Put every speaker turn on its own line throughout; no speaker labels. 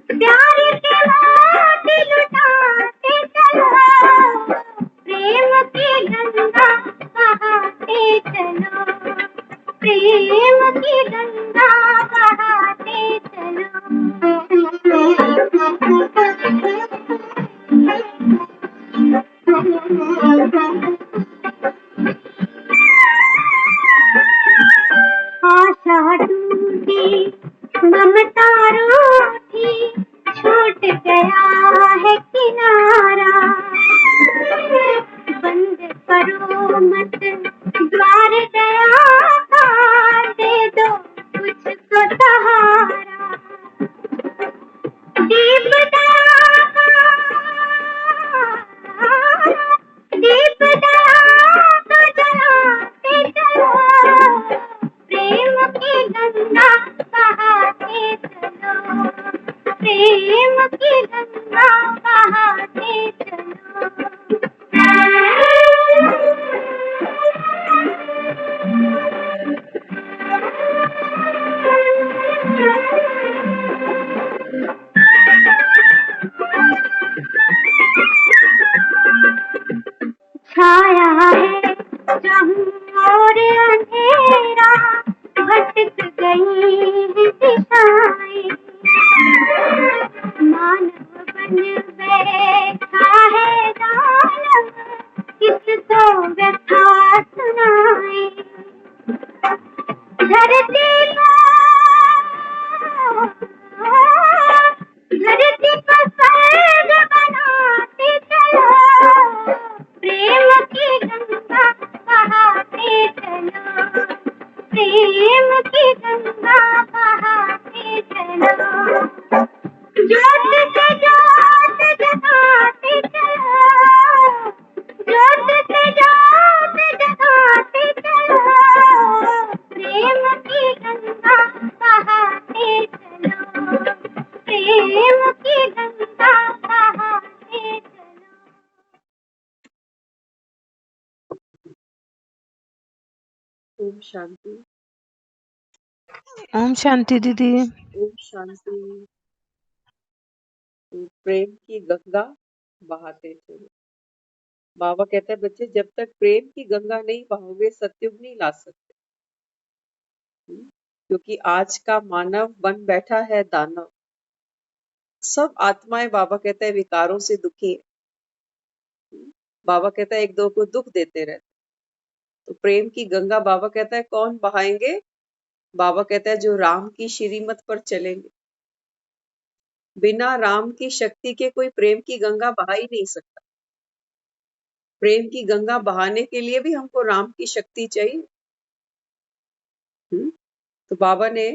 प्यार के मोती लुटाते चलो, प्रेम की गंगा बहाते चलो, प्रेम की गंगा बहाते चलो। आशा टूटी, ममता रूठी, छूट गया है किनारा। बंद करो मत द्वार दया का, दे दो कुछ तो सहारा। दीप दया का, दीप दया का जलाते चलो, प्रेम की गंगा बहाते चलो, प्रेम की गंगा बहाते चलो। छाया है जहाँ और अंधेरा, भटक गई है दिशाएं, मानव बन बैठा है जालम, किसको व्यथा सुनाए। धरती को स्वर्ग बनाते चलो, प्रेम की गंगा बहाते चलो, प्रेम की गंगा बहाते चलो। ज्योत से ज्योत जगाते चलो, ज्योत से ज्योत जगाते चलो, प्रेम की गंगा बहाते चलो, प्रेम की गंगा बहाते चलो।
ओम शांति।
ओम शांति दीदी।
ओम शांति। प्रेम की गंगा बहाते चलो। बाबा कहते हैं बच्चे जब तक प्रेम की गंगा नहीं बहाओगे सतयुग नहीं ला सकते। क्योंकि आज का मानव बन बैठा है दानव। सब आत्माएं बाबा कहता है विकारों से दुखी है। बाबा कहता है एक दो को दुख देते रहते। तो प्रेम की गंगा बाबा कहता है कौन बहाएंगे? बाबा कहता है जो राम की श्रीमत पर चलेंगे। बिना राम की शक्ति के कोई प्रेम की गंगा बहा ही नहीं सकता। प्रेम की गंगा बहाने के लिए भी हमको राम की शक्ति चाहिए। तो बाबा ने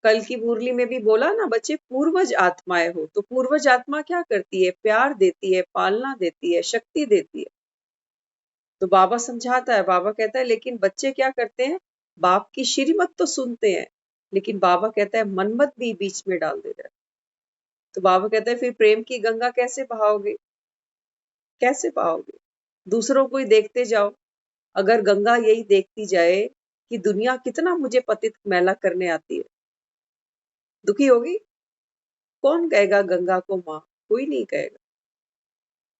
कल की मुरली में भी बोला ना बच्चे पूर्वज आत्माएं हो। तो पूर्वज आत्मा क्या करती है? प्यार देती है, पालना देती है, शक्ति देती है। तो बाबा समझाता है, बाबा कहता है लेकिन बच्चे क्या करते हैं? बाप की श्रीमत तो सुनते हैं, लेकिन बाबा कहता है मनमत भी बीच में डाल देता है। तो बाबा कहता है फिर प्रेम की गंगा कैसे बहाओगे? कैसे बहाओगे? दूसरों को ही देखते जाओ। अगर गंगा यही देखती जाए कि दुनिया कितना मुझे पतित मैला करने आती है, दुखी होगी? कौन कहेगा गंगा को माँ? कोई नहीं कहेगा।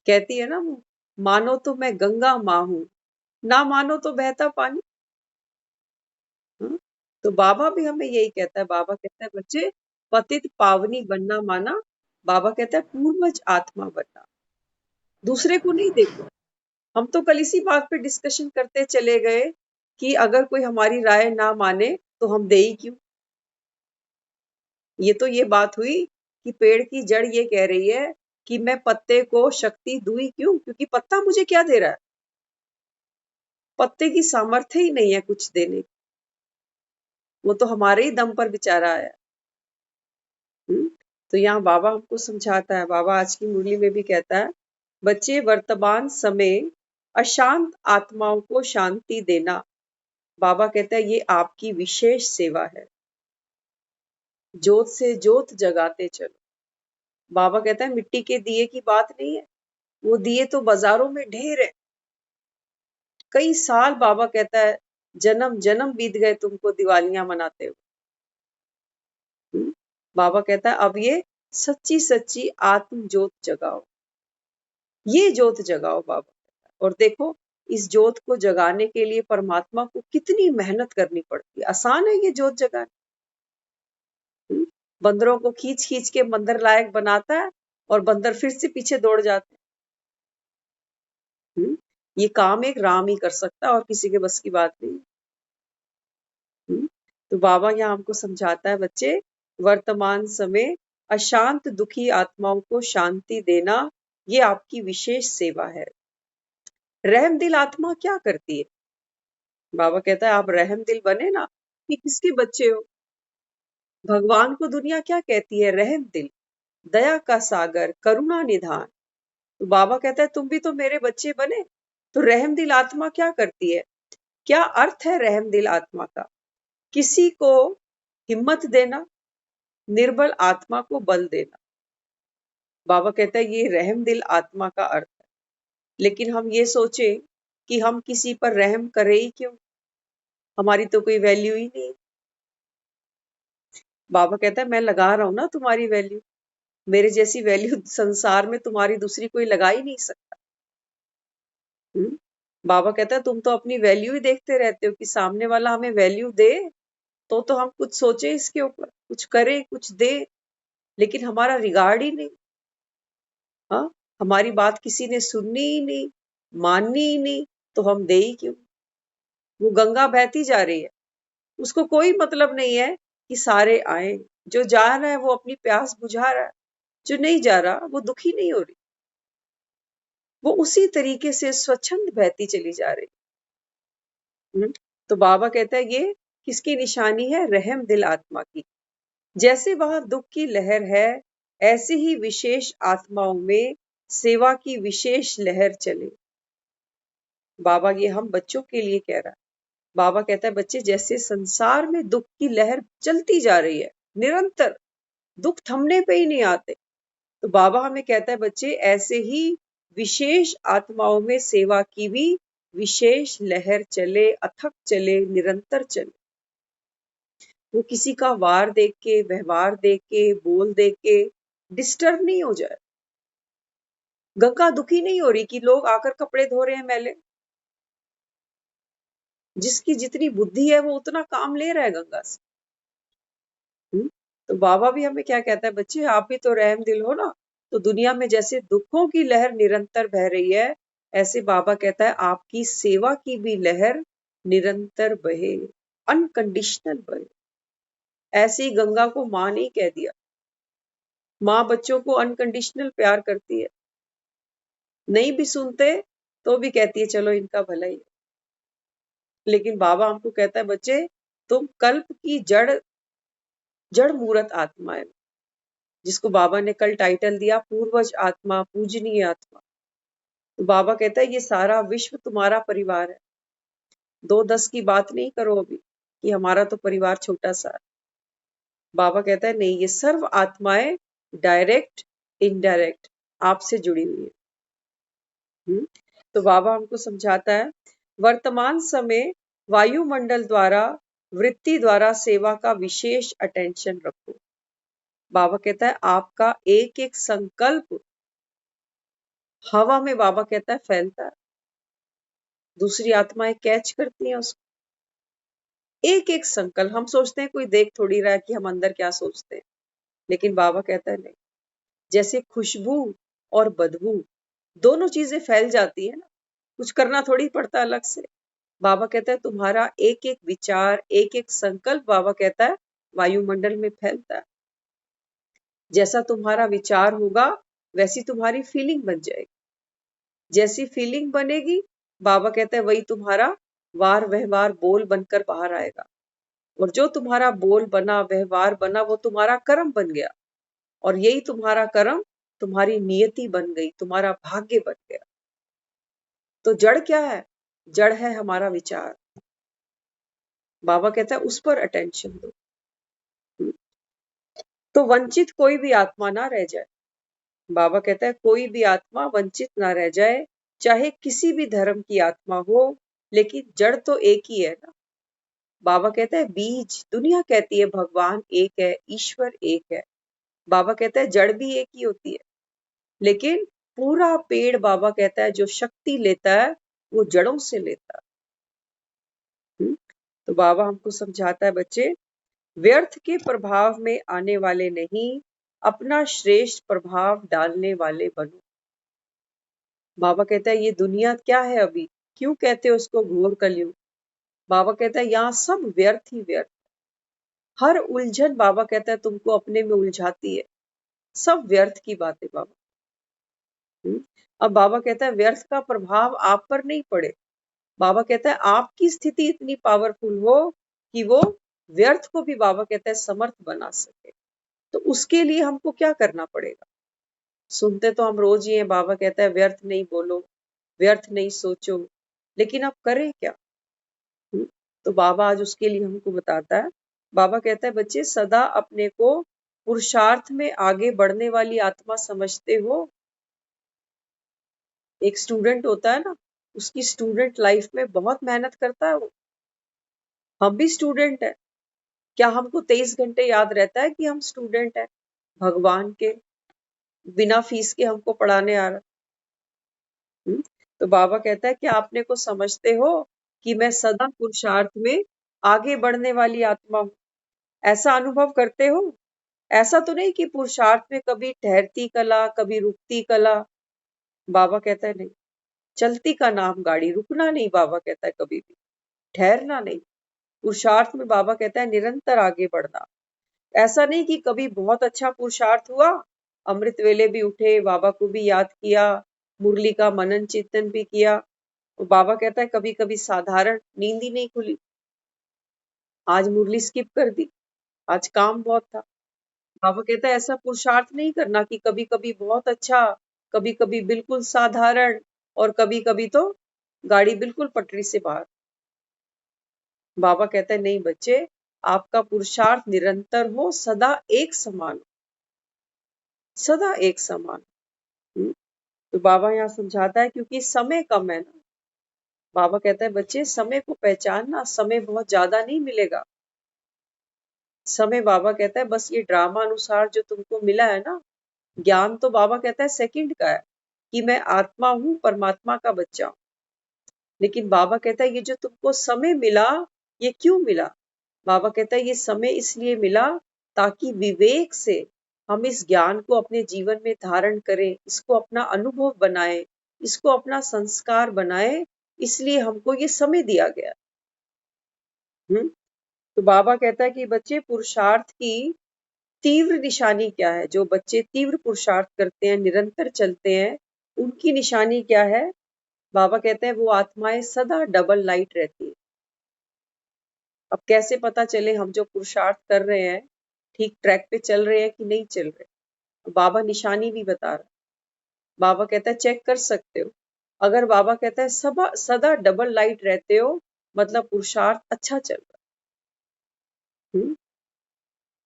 कहती है ना वो, मानो तो मैं गंगा माँ हूं, ना मानो तो बहता पानी। तो बाबा भी हमें यही कहता है। बाबा कहता है बच्चे पतित पावनी बनना माना, बाबा कहता है पूर्वज आत्मा बनना। दूसरे को नहीं देखो। हम तो कल इसी बात पे डिस्कशन करते चले गए कि अगर कोई हमारी राय ना माने तो हम दे ही क्यों। ये तो ये बात हुई कि पेड़ की जड़ ये कह रही है कि मैं पत्ते को शक्ति दूं ही क्यों, क्योंकि पत्ता मुझे क्या दे रहा है? पत्ते की सामर्थ्य ही नहीं है कुछ देने की। वो तो हमारे ही दम पर बेचारा आया। तो यहाँ बाबा हमको समझाता है। बाबा आज की मुरली में भी कहता है बच्चे वर्तमान समय अशांत आत्माओं को शांति देना, बाबा कहता है ये आपकी विशेष सेवा है। जोत से जोत जगाते चलो। बाबा कहता है मिट्टी के दिए की बात नहीं है, वो दिए तो बाजारों में ढेर है। कई साल बाबा कहता है जन्म जन्म बीत गए तुमको दिवालियां मनाते हुए। बाबा कहता है अब ये सच्ची सच्ची आत्म ज्योत जगाओ, ये ज्योत जगाओ बाबा कहता है। और देखो इस ज्योत को जगाने के लिए परमात्मा को कितनी मेहनत करनी पड़ती है। आसान है ये ज्योत जगाना? बंदरों को खींच खींच के बंदर लायक बनाता है और बंदर फिर से पीछे दौड़ जाते हैं। ये काम एक राम ही कर सकता है और किसी के बस की बात नहीं। तो बाबा यहाँ हमको समझाता है बच्चे, वर्तमान समय अशांत दुखी आत्माओं को शांति देना ये आपकी विशेष सेवा है। रहम दिल आत्मा क्या करती है? बाबा कहता है आप रहम दिल बने ना, कि किसके बच्चे हो? भगवान को दुनिया क्या कहती है? रहम दिल, दया का सागर, करुणा निधान। तो बाबा कहता है तुम भी तो मेरे बच्चे बने। तो रहम दिल आत्मा क्या करती है? क्या अर्थ है रहम दिल आत्मा का? किसी को हिम्मत देना, निर्बल आत्मा को बल देना। बाबा कहता है ये रहम दिल आत्मा का अर्थ है। लेकिन हम ये सोचे कि हम किसी पर रहम करें ही क्यों, हमारी तो कोई वैल्यू ही नहीं। बाबा कहता है मैं लगा रहा हूं ना तुम्हारी वैल्यू, मेरे जैसी वैल्यू संसार में तुम्हारी दूसरी कोई लगा ही नहीं सकता। बाबा कहता है तुम तो अपनी वैल्यू ही देखते रहते हो कि सामने वाला हमें वैल्यू दे तो हम कुछ सोचे इसके ऊपर, कुछ करें, कुछ दे, लेकिन हमारा रिगार्ड ही नहीं। हाँ, हमारी बात किसी ने सुननी ही नहीं, माननी ही नहीं, तो हम दे ही क्यों? वो गंगा बहती जा रही है, उसको कोई मतलब नहीं है कि सारे आए। जो जा रहा है वो अपनी प्यास बुझा रहा है, जो नहीं जा रहा वो दुखी नहीं हो रही, वो उसी तरीके से स्वच्छंद बहती चली जा रही। तो बाबा कहता है ये किसकी निशानी है? रहम दिल आत्मा की। जैसे वहां दुख की लहर है, ऐसे ही विशेष आत्माओं में सेवा की विशेष लहर चले। बाबा ये हम बच्चों के लिए कह रहा है। बाबा कहता है बच्चे जैसे संसार में दुख की लहर चलती जा रही है निरंतर, दुख थमने पे ही नहीं आते, तो बाबा हमें कहता है बच्चे ऐसे ही विशेष आत्माओं में सेवा की भी विशेष लहर चले, अथक चले, निरंतर चले। वो किसी का वार देख के, व्यवहार देख के, बोल देख के डिस्टर्ब नहीं हो जाए। गंगा दुखी नहीं हो रही कि लोग आकर कपड़े धो रहे हैं मैले। जिसकी जितनी बुद्धि है वो उतना काम ले रहा है गंगा से। तो बाबा भी हमें क्या कहता है बच्चे, आप भी तो रहम दिल हो ना, तो दुनिया में जैसे दुखों की लहर निरंतर बह रही है, ऐसे बाबा कहता है आपकी सेवा की भी लहर निरंतर बहे, अनकंडीशनल बहे। ऐसी गंगा को माँ नहीं कह दिया। माँ बच्चों को अनकंडीशनल प्यार करती है, नहीं भी सुनते तो भी कहती है चलो इनका भला ही। लेकिन बाबा हमको कहता है बच्चे तुम कल्प की जड़ जड़ मूर्त आत्मा है, जिसको बाबा ने कल टाइटल दिया पूर्वज आत्मा, पूजनीय आत्मा। तो बाबा कहता है ये सारा विश्व तुम्हारा परिवार है। 2-10 की बात नहीं करो अभी कि हमारा तो परिवार छोटा सा है। बाबा कहता है नहीं, ये सर्व आत्माएं डायरेक्ट इनडायरेक्ट आपसे जुड़ी हुई है। तो बाबा हमको समझाता है वर्तमान समय वायुमंडल द्वारा, वृत्ति द्वारा सेवा का विशेष अटेंशन रखो। बाबा कहता है आपका एक एक संकल्प हवा में, बाबा कहता है फैलता है, दूसरी आत्माएं कैच करती हैं उसको। एक एक संकल्प, हम सोचते हैं कोई देख थोड़ी रहा है कि हम अंदर क्या सोचते हैं, लेकिन बाबा कहता है नहीं। जैसे खुशबू और बदबू दोनों चीजें फैल जाती है ना, कुछ करना थोड़ी पड़ता अलग से। बाबा कहता है तुम्हारा एक एक विचार, एक एक संकल्प, बाबा कहता है वायुमंडल में फैलता है। जैसा तुम्हारा विचार होगा वैसी तुम्हारी फीलिंग बन जाएगी, जैसी फीलिंग बनेगी बाबा कहता है वही तुम्हारा वार व्यवहार बोल बनकर बाहर आएगा। और जो तुम्हारा बोल बना, व्यवहार बना, वो तुम्हारा कर्म बन गया, और यही तुम्हारा कर्म तुम्हारी नियति बन गई, तुम्हारा भाग्य बन गया। तो जड़ क्या है? जड़ है हमारा विचार। बाबा कहता है उस पर अटेंशन दो, तो वंचित कोई भी आत्मा ना रह जाए। बाबा कहता है कोई भी आत्मा वंचित ना रह जाए, चाहे किसी भी धर्म की आत्मा हो, लेकिन जड़ तो एक ही है ना। बाबा कहता है बीज, दुनिया कहती है भगवान एक है, ईश्वर एक है। बाबा कहता है जड़ भी एक ही होती है, लेकिन पूरा पेड़ बाबा कहता है जो शक्ति लेता है वो जड़ों से लेता है। तो बाबा हमको समझाता है बच्चे, व्यर्थ के प्रभाव में आने वाले नहीं, अपना श्रेष्ठ प्रभाव डालने वाले बनो। बाबा कहता है ये दुनिया क्या है अभी, क्यों कहते हो उसको घोर कलयुग। बाबा कहता है यहाँ सब व्यर्थ ही व्यर्थ, हर उलझन बाबा कहता है तुमको अपने में उलझाती है, सब व्यर्थ की बात है बाबा। अब बाबा कहता है व्यर्थ का प्रभाव आप पर नहीं पड़े। बाबा कहता है आपकी स्थिति इतनी पावरफुल हो कि वो व्यर्थ को भी बाबा कहता है समर्थ बना सके। तो उसके लिए हमको क्या करना पड़ेगा। सुनते तो हम रोज ही हैं, बाबा कहता है व्यर्थ नहीं बोलो, व्यर्थ नहीं सोचो, लेकिन अब करें क्या। तो बाबा आज उसके लिए हमको बताता है। बाबा कहता है बच्चे सदा अपने को पुरुषार्थ में आगे बढ़ने वाली आत्मा समझते हो। एक स्टूडेंट होता है ना, उसकी स्टूडेंट लाइफ में बहुत मेहनत करता है वो। हम भी स्टूडेंट है, क्या हमको 23 घंटे याद रहता है कि हम स्टूडेंट है भगवान के, बिना फीस के हमको पढ़ाने आ रहा। तो बाबा कहता है कि आपने को समझते हो कि मैं सदा पुरुषार्थ में आगे बढ़ने वाली आत्मा हूँ, ऐसा अनुभव करते हो। ऐसा तो नहीं कि पुरुषार्थ में कभी ठहरती कला, कभी रुकती कला। बाबा कहता है नहीं, चलती का नाम गाड़ी, रुकना नहीं। बाबा कहता है कभी भी ठहरना नहीं। पुरुषार्थ में बाबा कहता है निरंतर आगे बढ़ना। ऐसा नहीं कि कभी बहुत अच्छा पुरुषार्थ हुआ, अमृत वेले भी उठे, बाबा को भी याद किया, मुरली का मनन चिंतन भी किया। तो बाबा कहता है कभी कभी साधारण नींद ही नहीं खुली, आज मुरली स्किप कर दी, आज काम बहुत था। बाबा कहता है ऐसा पुरुषार्थ नहीं करना कि कभी कभी बहुत अच्छा, कभी कभी बिल्कुल साधारण, और कभी कभी तो गाड़ी बिल्कुल पटरी से बाहर। बाबा कहता है नहीं बच्चे, आपका पुरुषार्थ निरंतर हो, सदा एक समान, सदा एक समान। तो बाबा यहाँ समझाता है क्योंकि समय कम है ना। बाबा कहता है बच्चे समय को पहचानना, समय बहुत ज्यादा नहीं मिलेगा। समय बाबा कहता है बस ये ड्रामा अनुसार जो तुमको मिला है ना, ज्ञान तो बाबा कहता है सेकंड का है कि मैं आत्मा हूँ, परमात्मा का बच्चा हूँ। लेकिन बाबा कहता है ये जो तुमको समय मिला, ये क्यों मिला। बाबा कहता है ये समय इसलिए मिला ताकि विवेक से हम इस ज्ञान को अपने जीवन में धारण करें, इसको अपना अनुभव बनाए, इसको अपना संस्कार बनाए, इसलिए हमको ये समय दिया गया। तो बाबा कहता है कि बच्चे पुरुषार्थ की तीव्र निशानी क्या है। जो बच्चे तीव्र पुरुषार्थ करते हैं, निरंतर चलते हैं, उनकी निशानी क्या है। बाबा कहते हैं वो आत्माएं सदा डबल लाइट रहती है। अब कैसे पता चले हम जो पुरुषार्थ कर रहे हैं ठीक ट्रैक पे चल रहे हैं कि नहीं चल रहे। बाबा निशानी भी बता रहा है। बाबा कहता है चेक कर सकते हो। अगर बाबा कहता है सदा डबल लाइट रहते हो, मतलब पुरुषार्थ अच्छा चल रहा है।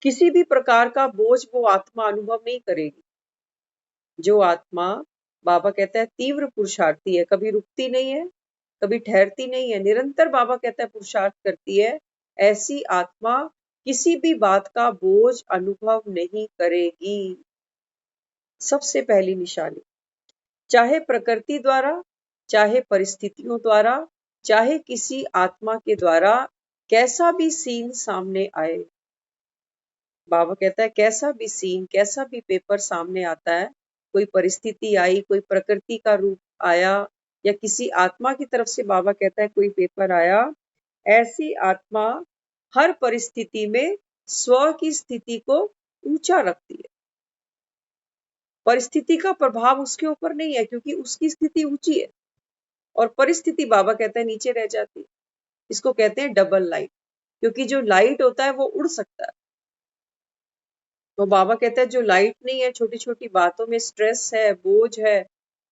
किसी भी प्रकार का बोझ वो आत्मा अनुभव नहीं करेगी। जो आत्मा बाबा कहता है तीव्र पुरुषार्थी है, कभी रुकती नहीं है, कभी ठहरती नहीं है, निरंतर बाबा कहता है पुरुषार्थ करती है, ऐसी आत्मा किसी भी बात का बोझ अनुभव नहीं करेगी। सबसे पहली निशानी, चाहे प्रकृति द्वारा, चाहे परिस्थितियों द्वारा, चाहे किसी आत्मा के द्वारा कैसा भी सीन सामने आए। बाबा कहता है कैसा भी सीन, कैसा भी पेपर सामने आता है, कोई परिस्थिति आई, कोई प्रकृति का रूप आया, या किसी आत्मा की तरफ से बाबा कहता है कोई पेपर आया, ऐसी आत्मा हर परिस्थिति में स्व की स्थिति को ऊंचा रखती है। परिस्थिति का प्रभाव उसके ऊपर नहीं है क्योंकि उसकी स्थिति ऊंची है, और परिस्थिति बाबा कहता है नीचे रह जाती है। इसको कहते हैं डबल लाइट, क्योंकि जो लाइट होता है वो उड़ सकता है। तो बाबा कहता है जो लाइट नहीं है, छोटी छोटी बातों में स्ट्रेस है, बोझ है,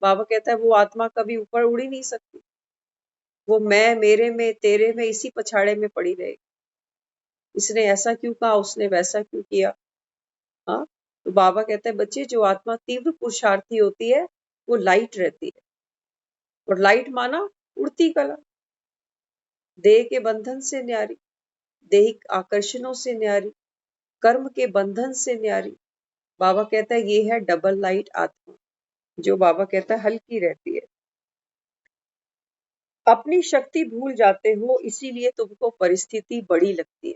बाबा कहता है वो आत्मा कभी ऊपर उड़ ही नहीं सकती। वो मैं, मेरे में, तेरे में, इसी पछाड़े में पड़ी रहेगी। इसने ऐसा क्यों कहा, उसने वैसा क्यों किया। हाँ, तो बाबा कहते हैं बच्चे जो आत्मा तीव्र पुरुषार्थी होती है वो लाइट रहती है। और लाइट माना उड़ती कला, देह के बंधन से न्यारी। दैहिक आकर्षणों से न्यारी, कर्म के बंधन से न्यारी। बाबा कहता है ये है डबल लाइट आत्मा, जो बाबा कहता है हल्की रहती है। अपनी शक्ति भूल जाते हो, इसीलिए तुमको परिस्थिति बड़ी लगती है।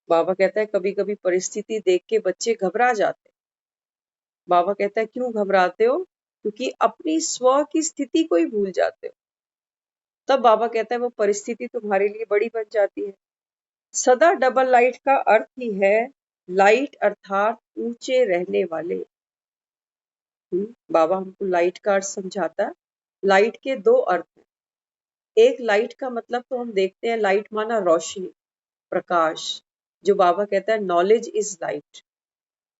बाबा कहता है कभी कभी परिस्थिति देख के बच्चे घबरा जाते हैं। बाबा कहता है क्यों घबराते हो? क्योंकि अपनी स्व की स्थिति को ही भूल जाते हो। तब बाबा कहता है वो परिस्थिति तुम्हारे लिए बड़ी बन जाती है। सदा डबल लाइट का अर्थ ही है लाइट अर्थात ऊंचे रहने वाले। बाबा हमको लाइट का अर्थ समझाता है। लाइट के दो अर्थ हैं। एक लाइट का मतलब तो हम देखते हैं लाइट माना रोशनी, प्रकाश, जो बाबा कहता है नॉलेज इज लाइट,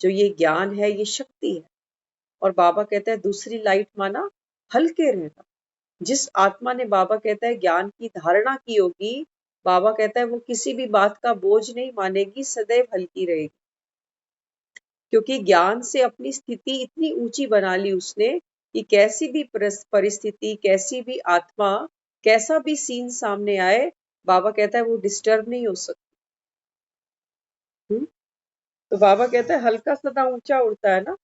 जो ये ज्ञान है ये शक्ति है। और बाबा कहता है दूसरी लाइट माना हल्के रहना। जिस आत्मा ने बाबा कहता है ज्ञान की धारणा की होगी, बाबा कहता है वो किसी भी बात का बोझ नहीं मानेगी, सदैव हल्की रहेगी। क्योंकि ज्ञान से अपनी स्थिति इतनी ऊंची बना ली उसने कि कैसी भी परिस्थिति, कैसी भी आत्मा, कैसा भी सीन सामने आए, बाबा कहता है वो डिस्टर्ब नहीं हो सकती। तो बाबा कहता है हल्का सदा ऊंचा उड़ता है ना,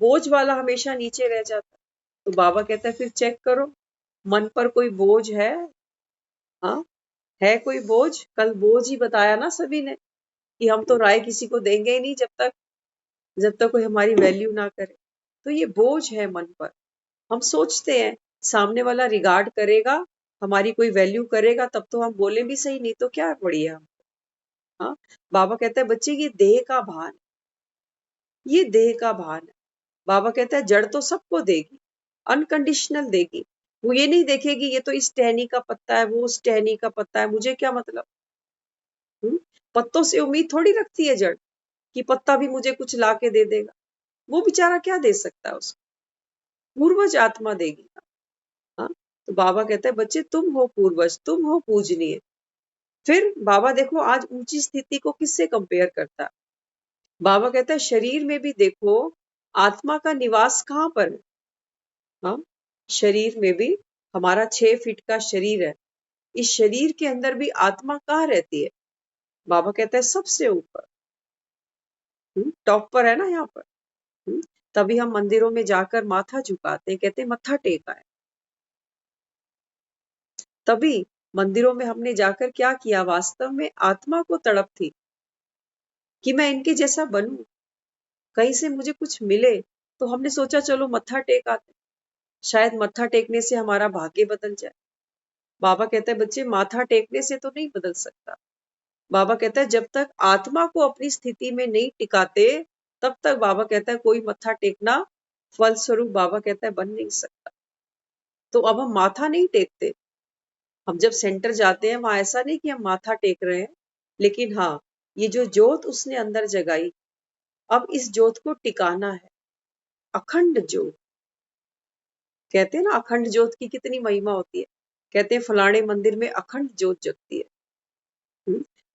बोझ वाला हमेशा नीचे रह जाता है। तो बाबा कहता है फिर चेक करो मन पर कोई बोझ है? हाँ, है कोई बोझ? कल बोझ ही बताया ना सभी ने कि हम तो राय किसी को देंगे ही नहीं जब तक कोई हमारी वैल्यू ना करे। तो ये बोझ है मन पर। हम सोचते हैं सामने वाला रिगार्ड करेगा, हमारी कोई वैल्यू करेगा, तब तो हम बोले भी सही, नहीं तो क्या बढ़िया। हाँ, बाबा कहता है बच्चे ये देह का भान, ये देह का भान है। बाबा कहता है जड़ तो सबको देगी, अनकंडीशनल देगी। वो ये नहीं देखेगी ये तो इस टहनी का पत्ता है, वो उस टहनी का पत्ता है, मुझे क्या मतलब। पत्तों से उम्मीद थोड़ी रखती है जड़ कि पत्ता भी मुझे कुछ ला के दे देगा। वो बेचारा क्या दे सकता है उसको? पूर्वज आत्मा देगी। हाँ, तो बाबा कहता है बच्चे तुम हो पूर्वज, तुम हो पूजनीय। फिर बाबा देखो आज ऊंची स्थिति को किससे कंपेयर करता है। बाबा कहता है शरीर में भी देखो आत्मा का निवास कहाँ पर है। हाँ, शरीर में भी हमारा 6 फीट का शरीर है, इस शरीर के अंदर भी आत्मा कहाँ रहती है? बाबा कहता है सबसे ऊपर, टॉप पर है ना यहाँ पर। तभी हम मंदिरों में जाकर माथा झुकाते हैं, कहते हैं मत्था टेका है। तभी मंदिरों में हमने जाकर क्या किया, वास्तव में आत्मा को तड़प थी कि मैं इनके जैसा बनूं, कहीं से मुझे कुछ मिले। तो हमने सोचा चलो मत्था टेक आते, शायद मत्था टेकने से हमारा भाग्य बदल जाए। बाबा कहता है बच्चे माथा टेकने से तो नहीं बदल सकता। बाबा कहता है जब तक आत्मा को अपनी स्थिति में नहीं टिकाते, तब तक बाबा कहता है कोई मत्था टेकना फलस्वरूप बाबा कहता है बन नहीं सकता। तो अब हम माथा नहीं टेकते। हम जब सेंटर जाते हैं वहां ऐसा नहीं कि हम माथा टेक रहे हैं, लेकिन हाँ, ये जो ज्योत उसने अंदर जगाई, अब इस ज्योत को टिकाना है। अखंड ज्योत कहते हैं ना, अखंड ज्योत की कितनी महिमा होती है। कहते हैं फलाने मंदिर में अखंड ज्योत जगती है।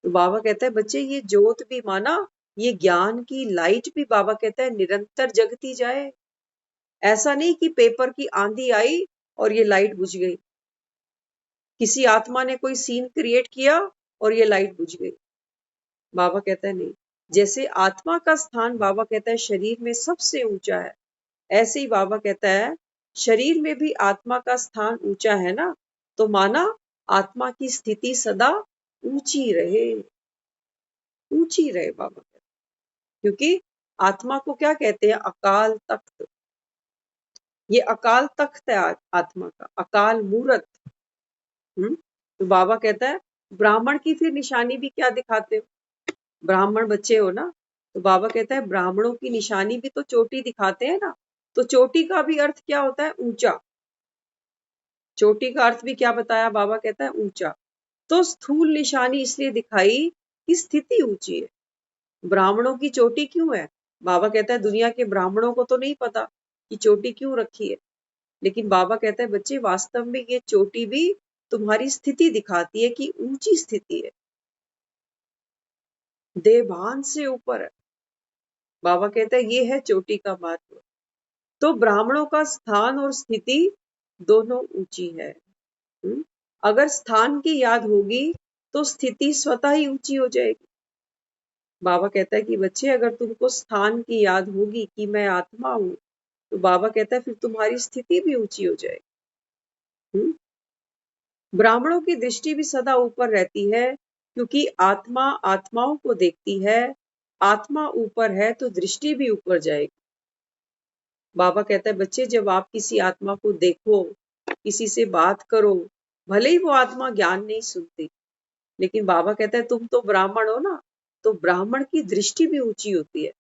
तो बाबा कहता है बच्चे ये ज्योत भी माना, ये ज्ञान की लाइट भी बाबा कहता है निरंतर जगती जाए। ऐसा नहीं कि पेपर की आंधी आई और ये लाइट बुझ गई, किसी आत्मा ने कोई सीन क्रिएट किया और ये लाइट बुझ गई। बाबा कहता है नहीं, जैसे आत्मा का स्थान बाबा कहता है शरीर में सबसे ऊंचा है, ऐसे ही बाबा कहता है शरीर में भी आत्मा का स्थान ऊंचा है ना, तो माना आत्मा की स्थिति सदा ऊंची रहे, ऊंची रहे। बाबा कहते हैं क्योंकि आत्मा को क्या कहते हैं, अकाल तख्त। ये अकाल तख्त है आत्मा का, अकाल मूरत। तो बाबा कहता है ब्राह्मण की फिर निशानी भी क्या दिखाते हो, ब्राह्मण बच्चे हो ना, तो बाबा कहता है ब्राह्मणों की निशानी भी तो चोटी दिखाते हैं ना। तो चोटी का भी अर्थ क्या होता है, ऊंचा। चोटी का अर्थ भी क्या बताया, बाबा कहता है ऊंचा। तो स्थूल निशानी इसलिए दिखाई कि स्थिति ऊंची है। ब्राह्मणों की चोटी क्यों है? बाबा कहता है दुनिया के ब्राह्मणों को तो नहीं पता कि चोटी क्यों रखी है, लेकिन बाबा कहता है बच्चे वास्तव में ये चोटी भी तुम्हारी स्थिति दिखाती है कि ऊंची स्थिति है, देवान से ऊपर है। बाबा कहता है ये है चोटी का महत्व। तो ब्राह्मणों का स्थान और स्थिति दोनों ऊंची है। अगर स्थान की याद होगी तो स्थिति स्वतः ही ऊंची हो जाएगी। बाबा कहता है कि बच्चे अगर तुमको स्थान की याद होगी कि मैं आत्मा हूं, तो बाबा कहता है फिर तुम्हारी स्थिति भी ऊंची हो जाएगी। ब्राह्मणों की दृष्टि भी सदा ऊपर रहती है, क्योंकि आत्मा आत्माओं को देखती है। आत्मा ऊपर है तो दृष्टि भी ऊपर जाएगी। बाबा कहता है बच्चे जब आप किसी आत्मा को देखो, किसी से बात करो, भले ही वो आत्मा ज्ञान नहीं सुनती, लेकिन बाबा कहता है तुम तो ब्राह्मण हो ना, तो ब्राह्मण की दृष्टि भी ऊंची होती है।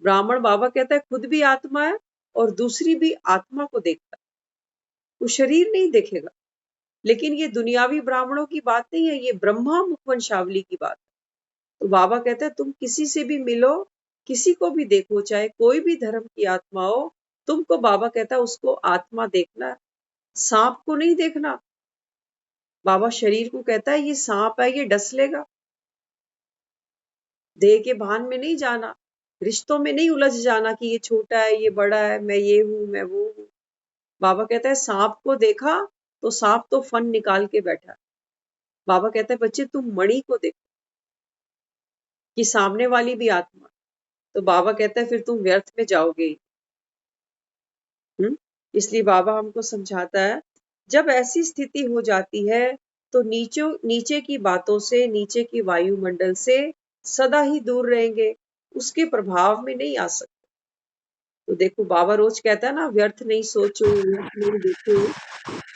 ब्राह्मण बाबा कहता है खुद भी आत्मा है और दूसरी भी आत्मा को देखता है। वो शरीर नहीं देखेगा। लेकिन ये दुनियावी ब्राह्मणों की बात नहीं है, ये ब्रह्मा मुखवंशावली की बात है। तो बाबा कहता है तुम किसी से भी मिलो, किसी को भी देखो, चाहे कोई भी धर्म की आत्मा हो, तुमको बाबा कहता है उसको आत्मा देखना है, सांप को नहीं देखना। बाबा शरीर को कहता है ये सांप है, ये डस लेगा। देह के भान में नहीं जाना, रिश्तों में नहीं उलझ जाना कि ये छोटा है, ये बड़ा है, मैं ये हूं, मैं वो हूं। बाबा कहता है सांप को देखा तो सांप तो फन निकाल के बैठा है। बाबा कहता है बच्चे तुम मणि को देखो कि सामने वाली भी आत्मा। तो बाबा कहता है फिर तुम व्यर्थ में जाओगे ही। इसलिए बाबा हमको समझाता है जब ऐसी स्थिति हो जाती है तो नीचे की बातों से, नीचे की वायुमंडल से सदा ही दूर रहेंगे, उसके प्रभाव में नहीं आ सकते। तो देखो बाबा रोज कहता है ना, व्यर्थ नहीं सोचो, व्यर्थ नहीं देखो।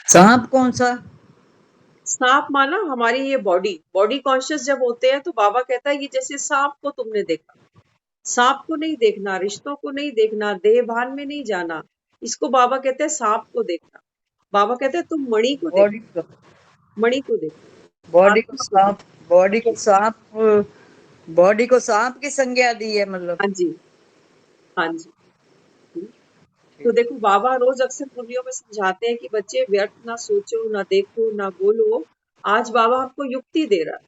सांप कौन सा?
सांप माना हमारी ये बॉडी कॉन्शियस जब होते हैं तो बाबा कहता है ये जैसे सांप को तुमने देखा। सांप को नहीं देखना, रिश्तों को नहीं देखना, देह भान में नहीं जाना, इसको बाबा कहते हैं सांप को देखना। बाबा कहते हैं तुम मणि को देखो,
बॉडी को
मणि को देखो,
बॉडी को
आत्मा को
सांप
देखो।
बॉडी को सांप बॉडी को सांप की संज्ञा दी है मतलब।
हाँ जी, हाँ जी। तो देखो बाबा रोज अक्सर मुरलियों में समझाते हैं कि बच्चे व्यर्थ ना सोचो, ना देखो, ना बोलो। आज बाबा हमको युक्ति दे रहा है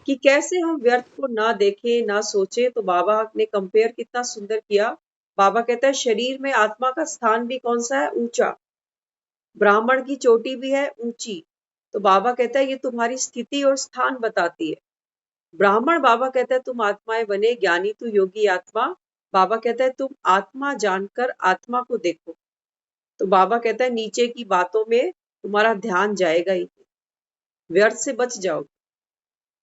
कि कैसे हम व्यर्थ को ना देखें, ना सोचे। तो बाबा ने कंपेयर कितना सुंदर किया। बाबा कहता है शरीर में आत्मा का स्थान भी कौन सा है? ऊंचा। ब्राह्मण की चोटी भी है ऊंची। तो बाबा कहता है ये तुम्हारी स्थिति और स्थान बताती है। ब्राह्मण बाबा कहता है तुम आत्माएं बने, ज्ञानी तू योगी आत्मा। बाबा कहता है तुम आत्मा जानकर आत्मा को देखो। तो बाबा कहता है नीचे की बातों में तुम्हारा ध्यान जाएगा ही नहीं, व्यर्थ से बच जाओगे।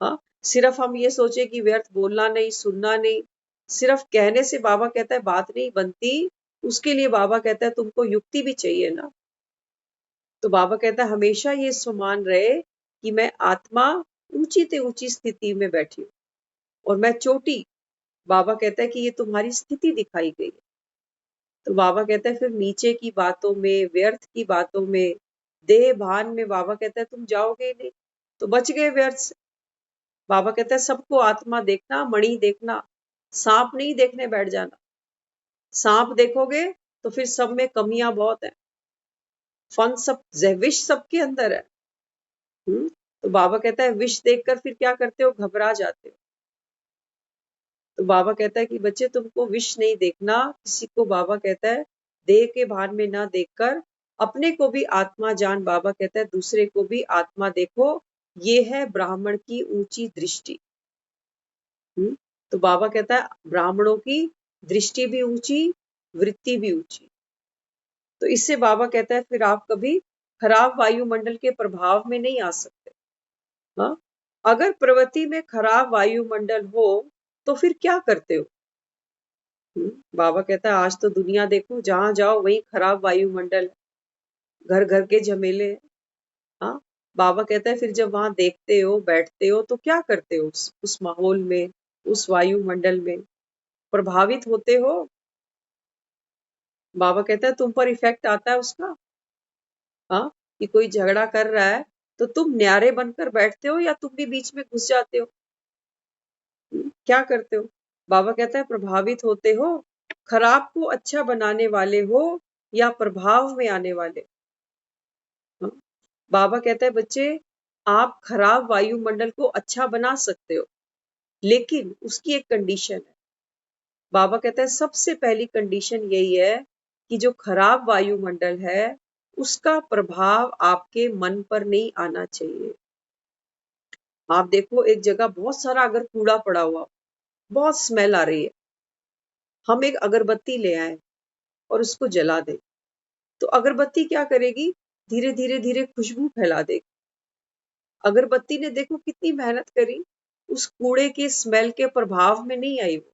हाँ, सिर्फ हम ये सोचे कि व्यर्थ बोलना नहीं, सुनना नहीं, सिर्फ कहने से बाबा कहता है बात नहीं बनती। उसके लिए बाबा कहता है तुमको युक्ति भी चाहिए ना। तो बाबा कहता है हमेशा ये स्वमान रहे कि मैं आत्मा ऊंची से ऊंची स्थिति में बैठी हूँ और मैं चोटी। बाबा कहता है कि ये तुम्हारी स्थिति दिखाई गई है। तो बाबा कहता है फिर नीचे की बातों में, व्यर्थ की बातों में, देह भान में बाबा कहता है तुम जाओगे ही नहीं, तो बच गए व्यर्थ से। बाबा कहता है सबको आत्मा देखना, मणि देखना, सांप नहीं देखने बैठ जाना। सांप देखोगे तो फिर सब में कमियां बहुत है, फन सब, विष सबके अंदर है। तो बाबा कहता है विष देखकर फिर क्या करते हो? घबरा जाते हो। तो बाबा कहता है कि बच्चे तुमको विष नहीं देखना, किसी को बाबा कहता है देह के भान में ना देखकर अपने को भी आत्मा जान। बाबा कहता है दूसरे को भी आत्मा देखो। ये है ब्राह्मण की ऊंची दृष्टि। तो बाबा कहता है ब्राह्मणों की दृष्टि भी ऊंची, वृत्ति भी ऊंची। तो इससे बाबा कहता है फिर आप कभी खराब वायुमंडल के प्रभाव में नहीं आ सकते। हाँ, अगर प्रवृत्ति में खराब वायुमंडल हो तो फिर क्या करते हो? बाबा कहता है आज तो दुनिया देखो, जहां जाओ वहीं खराब वायुमंडल है, घर घर के झमेले। हाँ, बाबा कहता है फिर जब वहां देखते हो, बैठते हो, तो क्या करते हो? उस माहौल में, उस वायुमंडल में प्रभावित होते हो। बाबा कहता है तुम पर इफेक्ट आता है उसका। हाँ, कि कोई झगड़ा कर रहा है तो तुम न्यारे बनकर बैठते हो या तुम भी बीच में घुस जाते हो? क्या करते हो? बाबा कहता है प्रभावित होते हो। खराब को अच्छा बनाने वाले हो या प्रभाव में आने वाले? हाँ? बाबा कहता है बच्चे आप खराब वायुमंडल को अच्छा बना सकते हो, लेकिन उसकी एक कंडीशन है। बाबा कहता है सबसे पहली कंडीशन यही है कि जो खराब वायुमंडल है उसका प्रभाव आपके मन पर नहीं आना चाहिए। आप देखो एक जगह बहुत सारा अगर कूड़ा पड़ा हुआ, बहुत स्मेल आ रही है, हम एक अगरबत्ती ले आए और उसको जला दें, तो अगरबत्ती क्या करेगी, धीरे धीरे धीरे खुशबू फैला देगी। अगरबत्ती ने देखो कितनी मेहनत करी, उस कूड़े के स्मेल के प्रभाव में नहीं आई वो।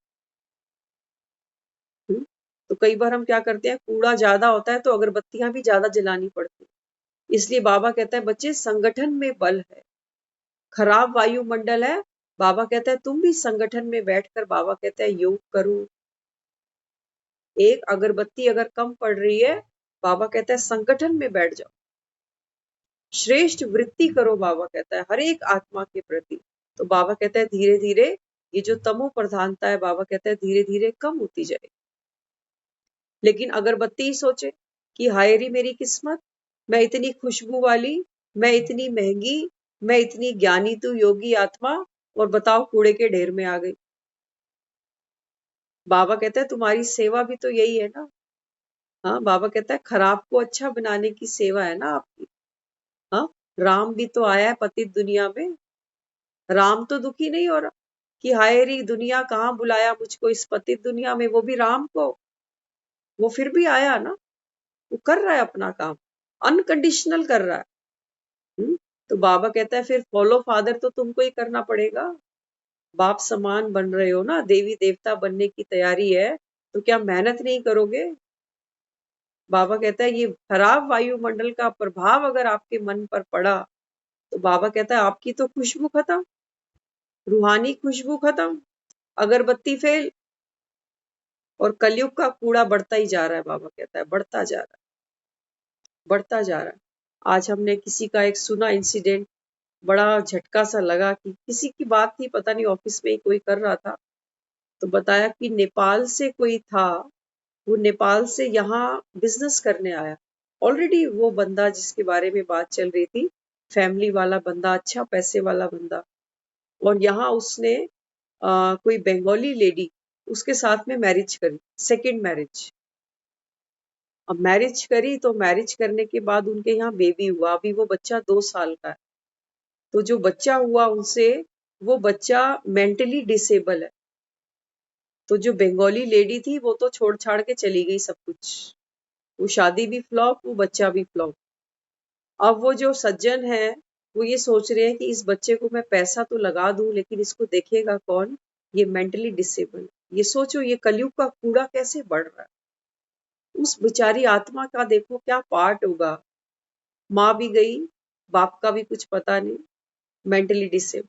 तो कई बार हम क्या करते हैं, कूड़ा ज्यादा होता है तो अगरबत्तियां भी ज्यादा जलानी पड़ती है। इसलिए बाबा कहता है बच्चे संगठन में बल है। खराब वायुमंडल है, बाबा कहता है तुम भी संगठन में बैठकर, बाबा कहता है योग करो। एक अगरबत्ती अगर कम पड़ रही है, बाबा कहता है संगठन में बैठ जाओ, श्रेष्ठ वृत्ति करो, बाबा कहता है हर एक आत्मा के प्रति। तो बाबा कहता है धीरे धीरे ये जो तमो प्रधानता है, बाबा कहता है धीरे धीरे कम होती जाए। लेकिन अगरबत्ती ही सोचे कि हाय री मेरी किस्मत, मैं इतनी खुशबू वाली, मैं इतनी महंगी, मैं इतनी ज्ञानी तू योगी आत्मा, और बताओ कूड़े के ढेर में आ गई। बाबा कहता है तुम्हारी सेवा भी तो यही है ना। हाँ, बाबा कहता है खराब को अच्छा बनाने की सेवा है ना आपकी। हाँ, राम भी तो आया है पतित दुनिया में, राम तो दुखी नहीं हो रहा कि हाय री दुनिया कहाँ बुलाया मुझको इस पतित दुनिया में, वो भी राम को, वो फिर भी आया ना, वो कर रहा है अपना काम, अनकंडीशनल कर रहा है। तो बाबा कहता है फिर फॉलो फादर तो तुमको ही करना पड़ेगा, बाप समान बन रहे हो ना, देवी देवता बनने की तैयारी है, तो क्या मेहनत नहीं करोगे। बाबा कहता है ये खराब वायुमंडल का प्रभाव अगर आपके मन पर पड़ा, तो बाबा कहता है आपकी तो खुशबू खत्म, रूहानी खुशबू खत्म, अगरबत्ती फेल, और कलयुग का कूड़ा बढ़ता ही जा रहा है। बाबा कहता है बढ़ता जा रहा है, बढ़ता जा रहा है। आज हमने किसी का एक सुना इंसिडेंट, बड़ा झटका सा लगा कि किसी की बात थी, पता नहीं ऑफिस में ही कोई कर रहा था, तो बताया कि नेपाल से कोई था, वो नेपाल से यहाँ बिजनेस करने आया। ऑलरेडी वो बंदा जिसके बारे में बात चल रही थी, फैमिली वाला बंदा, अच्छा पैसे वाला बंदा, और यहाँ उसने कोई बंगाली लेडी उसके साथ में मैरिज करी, सेकंड मैरिज। अब मैरिज करी तो मैरिज करने के बाद उनके यहाँ बेबी हुआ, अभी वो बच्चा 2 साल का है। तो जो बच्चा हुआ उनसे, वो बच्चा मेंटली डिसेबल है। तो जो बंगाली लेडी थी वो तो छोड़ छाड़ के चली गई सब कुछ, वो शादी भी फ्लॉप, वो बच्चा भी फ्लॉप। अब वो जो सज्जन है वो ये सोच रहे हैं कि इस बच्चे को मैं पैसा तो लगा दूं, लेकिन इसको देखेगा कौन, ये मेंटली डिसेबल। ये सोचो ये कलयुग का कूड़ा कैसे बढ़ रहा है। उस बेचारी आत्मा का देखो क्या पार्ट होगा, माँ भी गई, बाप का भी कुछ पता नहीं, मेंटली डिसेबल।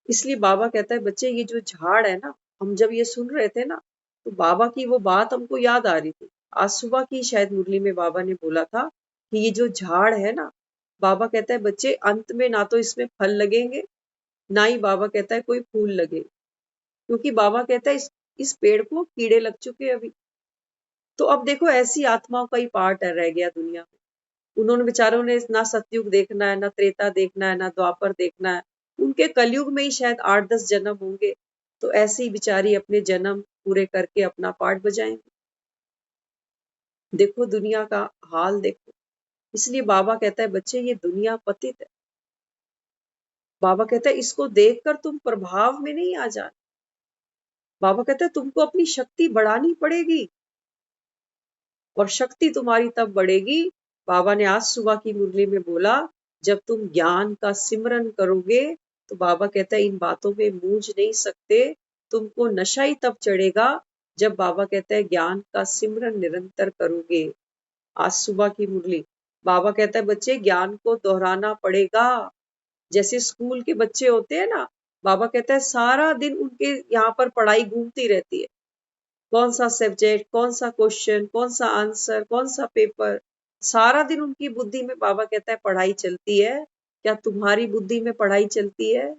इसलिए बाबा कहता है बच्चे ये जो झाड़ है ना, हम जब ये सुन रहे थे ना, तो बाबा की वो बात हमको याद आ रही थी। आज सुबह की शायद मुरली में बाबा ने बोला था कि ये जो झाड़ है ना, बाबा कहता है बच्चे अंत में ना तो इसमें फल लगेंगे, ना ही बाबा कहता है कोई फूल लगे, क्योंकि बाबा कहता है इस पेड़ को कीड़े लग चुके हैं अभी। तो अब देखो ऐसी आत्माओं का ही पार्ट है रह गया दुनिया में। उन्होंने बेचारों ने ना सतयुग देखना है, ना त्रेता देखना है, ना द्वापर देखना है, उनके कलयुग में ही शायद 8-10 जन्म होंगे। तो ऐसे ही बेचारी अपने जन्म पूरे करके अपना पार्ट बजाएंगे। देखो दुनिया का हाल देखो। इसलिए बाबा कहता है बच्चे ये दुनिया पतित है। बाबा कहता है इसको देखकर तुम प्रभाव में नहीं आ जाना। बाबा कहता है तुमको अपनी शक्ति बढ़ानी पड़ेगी, और शक्ति तुम्हारी तब बढ़ेगी, बाबा ने आज सुबह की मुरली में बोला, जब तुम ज्ञान का सिमरन करोगे। तो बाबा कहता है इन बातों में मूंझ नहीं सकते, तुमको नशा ही तब चढ़ेगा जब बाबा कहता है ज्ञान का सिमरन निरंतर करोगे। आज सुबह की मुरली, बाबा कहता है बच्चे ज्ञान को दोहराना पड़ेगा। जैसे स्कूल के बच्चे होते हैं ना, बाबा कहता है सारा दिन उनके यहाँ पर पढ़ाई घूमती रहती है, कौन सा सब्जेक्ट, कौन सा क्वेश्चन, कौन सा आंसर, कौन सा पेपर, सारा दिन उनकी बुद्धि में बाबा कहता है पढ़ाई चलती है। क्या तुम्हारी बुद्धि में पढ़ाई चलती है,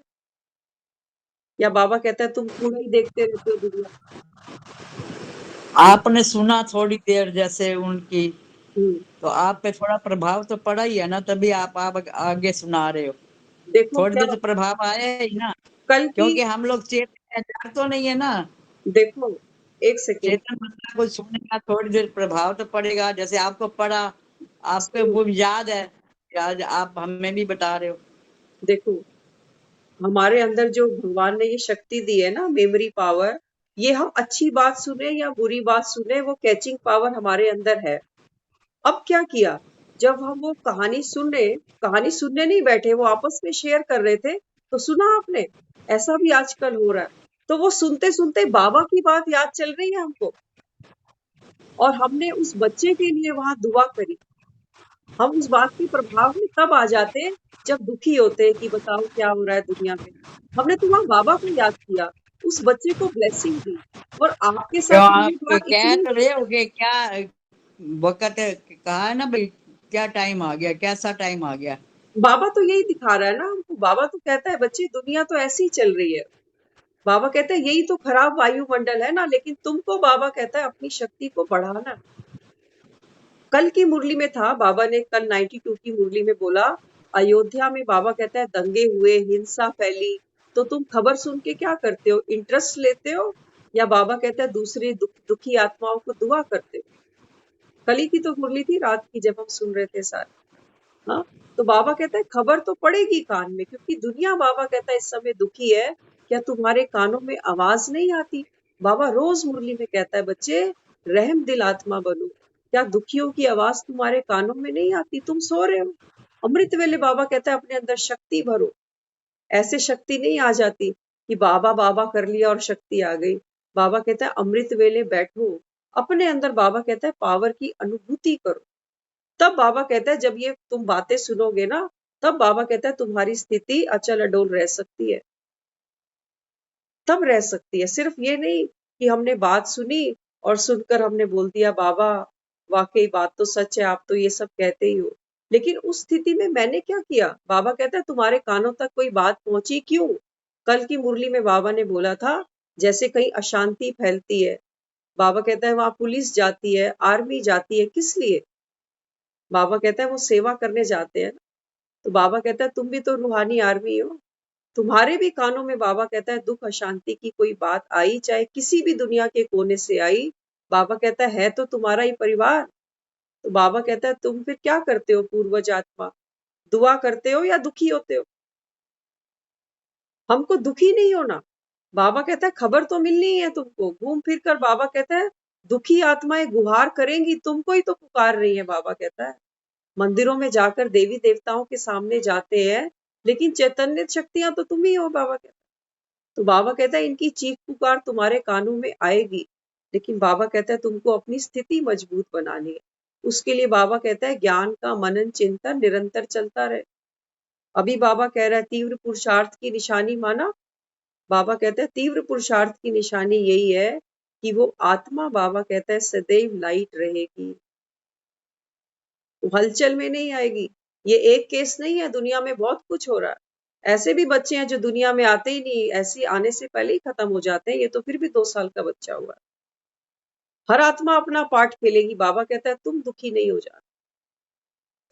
या बाबा कहता है तुम कूड़ा ही देखते रहते हो दुनिया।
आपने सुना थोड़ी देर जैसे उनकी,
हम्म,
तो आप पे थोड़ा प्रभाव तो पड़ा ही है ना, तभी आप आगे सुना रहे हो।
देखो
थोड़ी
क्या,
देर तो प्रभाव आया ही ना,
कल की,
क्योंकि हम लोग चेतन है, डर तो नहीं है ना।
देखो एक सेकेंड,
चेतन बंदा को सुनेगा, थोड़ी देर प्रभाव तो पड़ेगा, जैसे आपको पड़ा, आपको
सुनो,
वो याद है, आज आप हमें भी बता रहे हो।
देखो हमारे अंदर जो भगवान ने ये शक्ति दी है ना, मेमोरी पावर, ये हम अच्छी बात सुने या बुरी बात सुने, वो कैचिंग पावर हमारे अंदर है। अब क्या किया, जब हम वो कहानी सुनने नहीं बैठे, वो आपस में शेयर कर रहे थे, तो सुना आपने, ऐसा भी आजकल हो रहा है। तो वो सुनते सुनते बाबा की बात याद चल रही है हमको, और हमने उस बच्चे के लिए वहां दुआ करी। हम उस बात के प्रभाव में तब आ जाते हैं जब दुखी होते हैं कि बताओ क्या हो रहा है दुनिया में। हमने तो वहां बाबा को याद किया, उस बच्चे को ब्लेसिंग दी, और आपके
क्यों
साथ
आप
ये बात
कह
इतनी,
तो रहे हो कि क्या वक्त कहा है ना भाई, क्या टाइम आ गया, कैसा टाइम आ गया।
बाबा तो यही दिखा रहा है ना हमको। बाबा तो कहता है बच्चे दुनिया तो ऐसी ही चल रही है। बाबा कहता है यही तो खराब वायुमंडल है ना, लेकिन तुमको बाबा कहता है अपनी शक्ति को बढ़ाना। कल की मुरली में था, बाबा ने कल 92 की मुरली में बोला, अयोध्या में बाबा कहता है दंगे हुए, हिंसा फैली, तो तुम खबर सुन के क्या करते हो, इंटरेस्ट लेते हो, या बाबा कहता है दूसरे दुखी आत्माओं को दुआ करते हो। कल ही की तो मुरली थी, रात की, जब हम सुन रहे थे सारे। हाँ, तो बाबा कहता है खबर तो पड़ेगी कान में, क्योंकि दुनिया, बाबा कहता है इस समय दुखी है। क्या तुम्हारे कानों में आवाज नहीं आती? बाबा रोज मुरली में कहता है बच्चे, रहम दिल आत्मा बनो। क्या दुखियों की आवाज तुम्हारे कानों में नहीं आती? तुम सो रहे हो। अमृत वेले बाबा कहता है अपने अंदर शक्ति भरो। ऐसे शक्ति नहीं आ जाती कि बाबा बाबा कर लिया और शक्ति आ गई। बाबा कहता है अमृत वेले बैठो, अपने अंदर बाबा कहता है पावर की अनुभूति करो। तब बाबा कहता है जब ये तुम बातें सुनोगे ना, तब बाबा कहता है तुम्हारी स्थिति अचल अडोल रह सकती है, तब रह सकती है। सिर्फ ये नहीं कि हमने बात सुनी और सुनकर हमने बोल दिया बाबा वाकई बात तो सच है, आप तो ये सब कहते ही हो, लेकिन उस स्थिति में मैंने क्या किया? बाबा कहता है तुम्हारे कानों तक कोई बात पहुंची क्यों? कल की मुरली में बाबा ने बोला था, जैसे कहीं अशांति फैलती है, बाबा कहता है वहां पुलिस जाती है, आर्मी जाती है, किस लिए? बाबा कहता है वो सेवा करने जाते हैं। तो बाबा कहता है तुम भी तो रूहानी आर्मी हो। तुम्हारे भी कानों में बाबा कहता है दुख अशांति की कोई बात आई, चाहे किसी भी दुनिया के कोने से आई, बाबा कहता है तो तुम्हारा ही परिवार। तो बाबा कहता है तुम फिर क्या करते हो पूर्वज आत्मा, दुआ करते हो या दुखी होते हो? हमको दुखी नहीं होना। बाबा कहता है खबर तो मिलनी है तुमको। घूम फिर कर बाबा कहता है दुखी आत्माएं गुहार करेंगी, तुमको ही तो पुकार रही है। बाबा कहता है मंदिरों में जाकर देवी देवताओं के सामने जाते हैं, लेकिन चैतन्य शक्तियां तो तुम ही हो। बाबा कहता है, तो बाबा कहता है इनकी चीख पुकार तुम्हारे कानों में आएगी, लेकिन बाबा कहता है तुमको अपनी स्थिति मजबूत बनानी है। उसके लिए बाबा कहता है ज्ञान का मनन चिंतन निरंतर चलता रहे। अभी बाबा कह रहा है तीव्र पुरुषार्थ की निशानी माना। बाबा कहता है तीव्र पुरुषार्थ की निशानी यही है कि वो आत्मा, बाबा कहता है सदैव लाइट रहेगी, वो हलचल में नहीं आएगी। ये एक केस नहीं है, दुनिया में बहुत कुछ हो रहा है। ऐसे भी बच्चे हैं जो दुनिया में आते ही नहीं, ऐसे आने से पहले ही खत्म हो जाते हैं। ये तो फिर भी 2 साल का बच्चा हुआ। हर आत्मा अपना पार्ट खेलेगी। बाबा कहता है तुम दुखी नहीं हो जाना,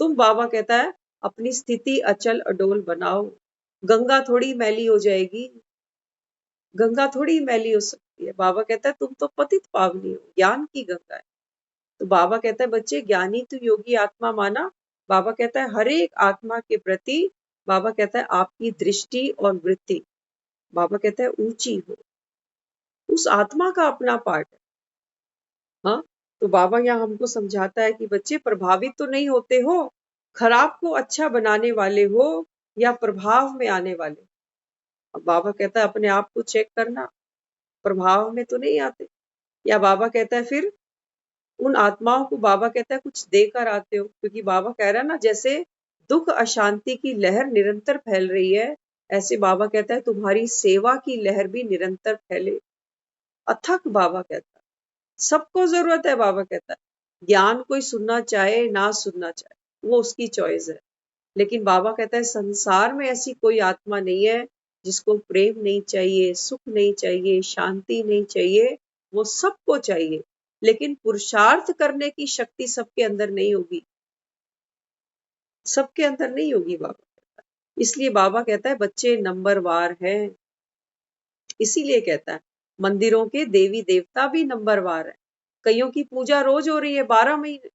तुम, बाबा कहता है अपनी स्थिति अचल अडोल बनाओ। गंगा थोड़ी मैली हो जाएगी, गंगा थोड़ी मैली हो सकती है। बाबा कहता है तुम तो पतित पावनी हो, ज्ञान की गंगा है। तो बाबा कहता है बच्चे ज्ञानी तो योगी आत्मा माना। बाबा कहता है हर एक आत्मा के प्रति, बाबा कहता है आपकी दृष्टि और वृत्ति, बाबा कहता है ऊंची हो। उस आत्मा का अपना पार्ट है। हाँ, तो बाबा यहाँ हमको समझाता है कि बच्चे प्रभावित तो नहीं होते हो, खराब को अच्छा बनाने वाले हो या प्रभाव में आने वाले। अब बाबा कहता है अपने आप को चेक करना, प्रभाव में तो नहीं आते। या बाबा कहता है फिर उन आत्माओं को, बाबा कहता है कुछ देकर आते हो, क्योंकि बाबा कह रहा है ना जैसे दुख अशांति की लहर निरंतर फैल रही है, ऐसे बाबा कहता है तुम्हारी सेवा की लहर भी निरंतर फैले, अथक। बाबा कहता है सबको जरूरत है। बाबा कहता है ज्ञान कोई सुनना चाहे ना सुनना चाहे वो उसकी चॉइस है, लेकिन बाबा कहता है संसार में ऐसी कोई आत्मा नहीं है जिसको प्रेम नहीं चाहिए, सुख नहीं चाहिए, शांति नहीं चाहिए। वो सबको चाहिए, लेकिन पुरुषार्थ करने की शक्ति सबके अंदर नहीं होगी, सबके अंदर नहीं होगी। बाबा कहता है इसलिए बाबा कहता है बच्चे नंबरवार हैं। इसीलिए कहता है मंदिरों के देवी देवता भी नंबरवार है। कईयों की पूजा रोज हो रही है 12 महीने,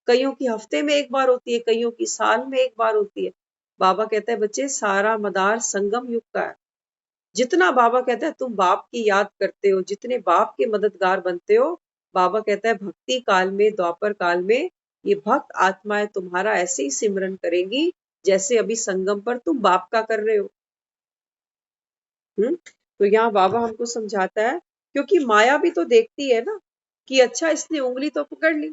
कईयों की हफ्ते में एक बार होती है, कईयों की साल में एक बार होती है। बाबा कहता है बच्चे सारा मदार संगम युग का है। जितना बाबा कहता है तुम बाप की याद करते हो, जितने बाप के मददगार बनते हो, बाबा कहता है भक्ति काल में, द्वापर काल में ये भक्त आत्माएं तुम्हारा ऐसे ही सिमरन करेंगी जैसे अभी संगम पर तुम बाप का कर रहे हो। तो यहाँ बाबा हमको समझाता है, क्योंकि माया भी तो देखती है ना कि अच्छा इसने उंगली तो पकड़ ली।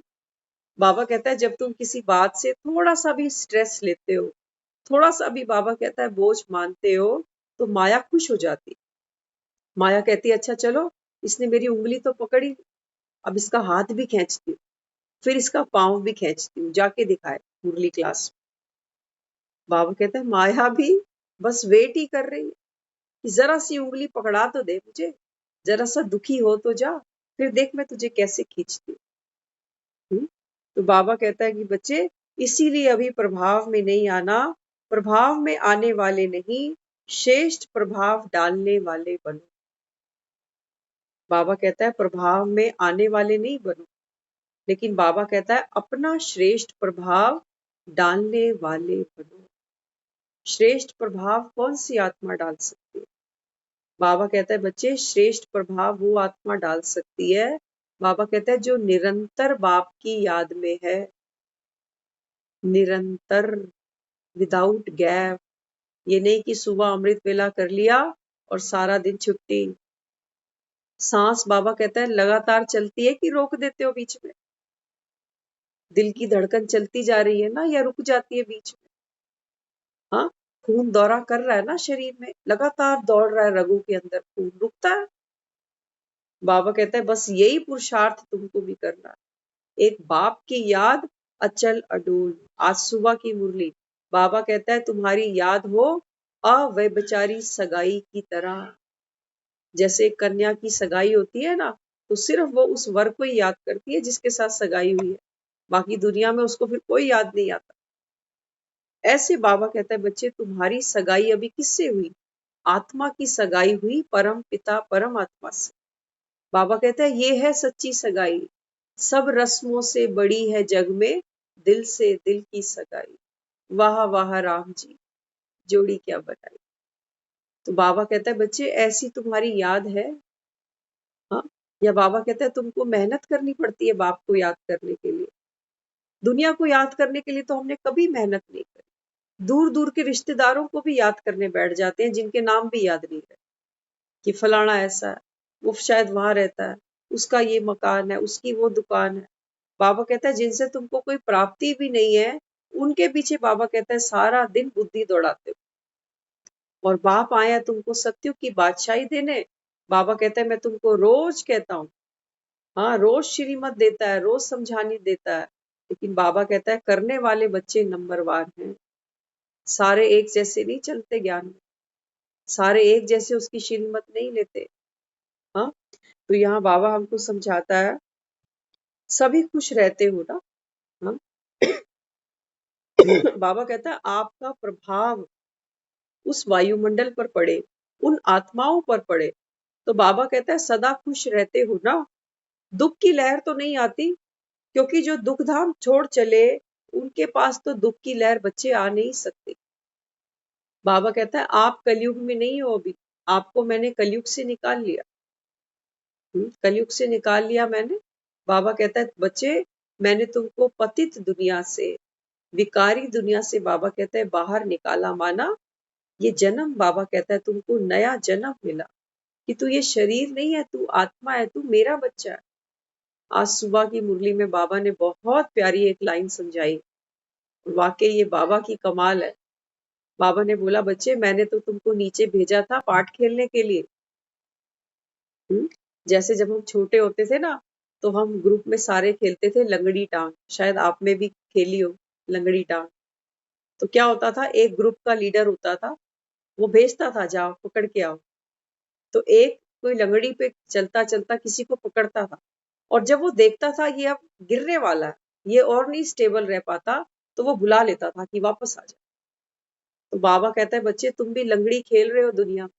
बाबा कहता है जब तुम किसी बात से थोड़ा सा भी स्ट्रेस लेते हो, थोड़ा सा भी बाबा कहता है बोझ मानते हो, तो माया खुश हो जाती। माया कहती है अच्छा चलो इसने मेरी उंगली तो पकड़ी, अब इसका हाथ भी खींचती हूँ, फिर इसका पाँव भी खींचती हूँ, जाके दिखाए मुरली क्लास। बाबा कहता है माया भी बस वेट ही कर रही है कि जरा सी उंगली पकड़ा तो दे मुझे, जरा सा दुखी हो तो जा, फिर देख मैं तुझे कैसे खींचती हूँ। तो बाबा कहता है कि बच्चे इसीलिए अभी प्रभाव में नहीं आना, प्रभाव में आने वाले नहीं, श्रेष्ठ प्रभाव डालने वाले बनो। बाबा कहता है प्रभाव में आने वाले नहीं बनो, लेकिन बाबा कहता है अपना श्रेष्ठ प्रभाव डालने वाले बनो। श्रेष्ठ प्रभाव कौन सी आत्मा डाल सकती है? बाबा कहता है बच्चे श्रेष्ठ प्रभाव वो आत्मा डाल सकती है, बाबा कहता है जो निरंतर बाप की याद में है, निरंतर, विदाउट गैप। ये नहीं कि सुबह अमृत वेला कर लिया और सारा दिन छुट्टी। सांस बाबा कहता है लगातार चलती है कि रोक देते हो बीच में? दिल की धड़कन चलती जा रही है ना, या रुक जाती है बीच में? हाँ, खून दौरा कर रहा है ना शरीर में, लगातार दौड़ रहा है रगों के अंदर, खून रुकता है? बाबा कहता है बस यही पुरुषार्थ तुमको भी करना है, एक बाप की याद अचल अडोल। आज सुबह की मुरली बाबा कहता है तुम्हारी याद हो अव्यभिचारी सगाई की तरह। जैसे कन्या की सगाई होती है ना, तो सिर्फ वो उस वर को ही याद करती है जिसके साथ सगाई हुई है, बाकी दुनिया में उसको फिर कोई याद नहीं आता। ऐसे बाबा कहता है बच्चे तुम्हारी सगाई अभी किससे हुई? आत्मा की सगाई हुई परम पिता परमात्मा से। बाबा कहता है ये है सच्ची सगाई, सब रस्मों से बड़ी है जग में दिल से दिल की सगाई। वाह वाह राम जी, जोड़ी क्या बनाई। तो बाबा कहता है बच्चे ऐसी तुम्हारी याद है? हाँ, या बाबा कहता है तुमको मेहनत करनी पड़ती है बाप को याद करने के लिए? दुनिया को याद करने के लिए तो हमने कभी मेहनत नहीं करी। दूर दूर के रिश्तेदारों को भी याद करने बैठ जाते हैं जिनके नाम भी याद नहीं है, कि फलाना ऐसा है, वो शायद वहां रहता है, उसका ये मकान है, उसकी वो दुकान है। बाबा कहता है जिनसे तुमको कोई प्राप्ति भी नहीं है, उनके पीछे बाबा कहता है सारा दिन बुद्धि दौड़ाते हो। और बाप आया तुमको सत्युग की बादशाही देने। बाबा कहता है मैं तुमको रोज कहता हूँ, हाँ रोज श्रीमत देता है, रोज समझानी देता है, लेकिन बाबा कहता है करने वाले बच्चे नंबरवार हैं। सारे एक जैसे नहीं चलते ज्ञान में, सारे एक जैसे उसकी श्रीमत नहीं लेते। हाँ, तो यहाँ बाबा हमको समझाता है सभी खुश रहते हो ना। हाँ? बाबा कहता है आपका प्रभाव उस वायुमंडल पर पड़े, उन आत्माओं पर पड़े, तो बाबा कहता है सदा खुश रहते हो ना। दुख की लहर तो नहीं आती, क्योंकि जो दुख धाम छोड़ चले उनके पास तो दुख की लहर बच्चे आ नहीं सकते। बाबा कहता है आप कलयुग में नहीं हो अभी, आपको मैंने कलयुग से निकाल लिया। कलयुग से निकाल लिया मैंने। बाबा कहता है बच्चे मैंने तुमको पतित दुनिया से, विकारी दुनिया से बाबा कहता है बाहर निकाला, माना ये जन्म बाबा कहता है तुमको नया जन्म मिला, कि तू ये शरीर नहीं है, तू आत्मा है, तू मेरा बच्चा है। आज सुबह की मुरली में बाबा ने बहुत प्यारी एक लाइन समझाई, वाकई ये बाबा की कमाल है। बाबा ने बोला बच्चे मैंने तो तुमको नीचे भेजा था पाठ खेलने के लिए। जैसे जब हम छोटे होते थे ना, तो हम ग्रुप में सारे खेलते थे लंगड़ी टांग, शायद आप में भी खेली हो लंगड़ी टांग। तो क्या होता था, एक ग्रुप का लीडर होता था, वो भेजता था जाओ पकड़ के आओ। तो एक कोई लंगड़ी पे चलता चलता किसी को पकड़ता था, और जब वो देखता था ये अब गिरने वाला है, ये और नहीं स्टेबल रह पाता, तो वो बुला लेता था कि वापस आ जाए। तो बाबा कहता है बच्चे तुम भी लंगड़ी खेल रहे हो दुनिया में,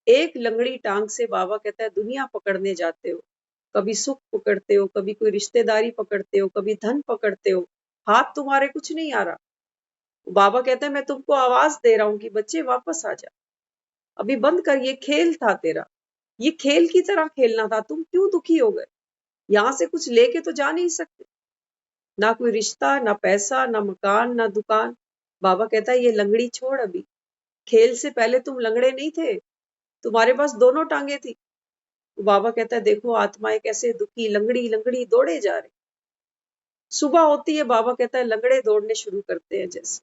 एक लंगड़ी टांग से बाबा कहता है दुनिया पकड़ने जाते हो। कभी सुख पकड़ते हो, कभी कोई रिश्तेदारी पकड़ते हो, कभी धन पकड़ते हो, हाथ तुम्हारे कुछ नहीं आ रहा। बाबा कहता है मैं तुमको आवाज दे रहा हूं कि बच्चे वापस आ जा, अभी बंद कर, ये खेल था तेरा, ये खेल की तरह खेलना था, तुम क्यों दुखी हो गए? यहां से कुछ लेके तो जा नहीं सकते, ना कोई रिश्ता, ना पैसा, ना मकान, ना दुकान। बाबा कहता है ये लंगड़ी छोड़, अभी खेल से पहले तुम लंगड़े नहीं थे, तुम्हारे पास दोनों टांगे थी। तो बाबा कहता है देखो आत्माएं कैसे दुखी लंगड़ी लंगड़ी दौड़े जा रहे। सुबह होती है, बाबा कहता है लंगड़े दौड़ने शुरू करते हैं जैसे।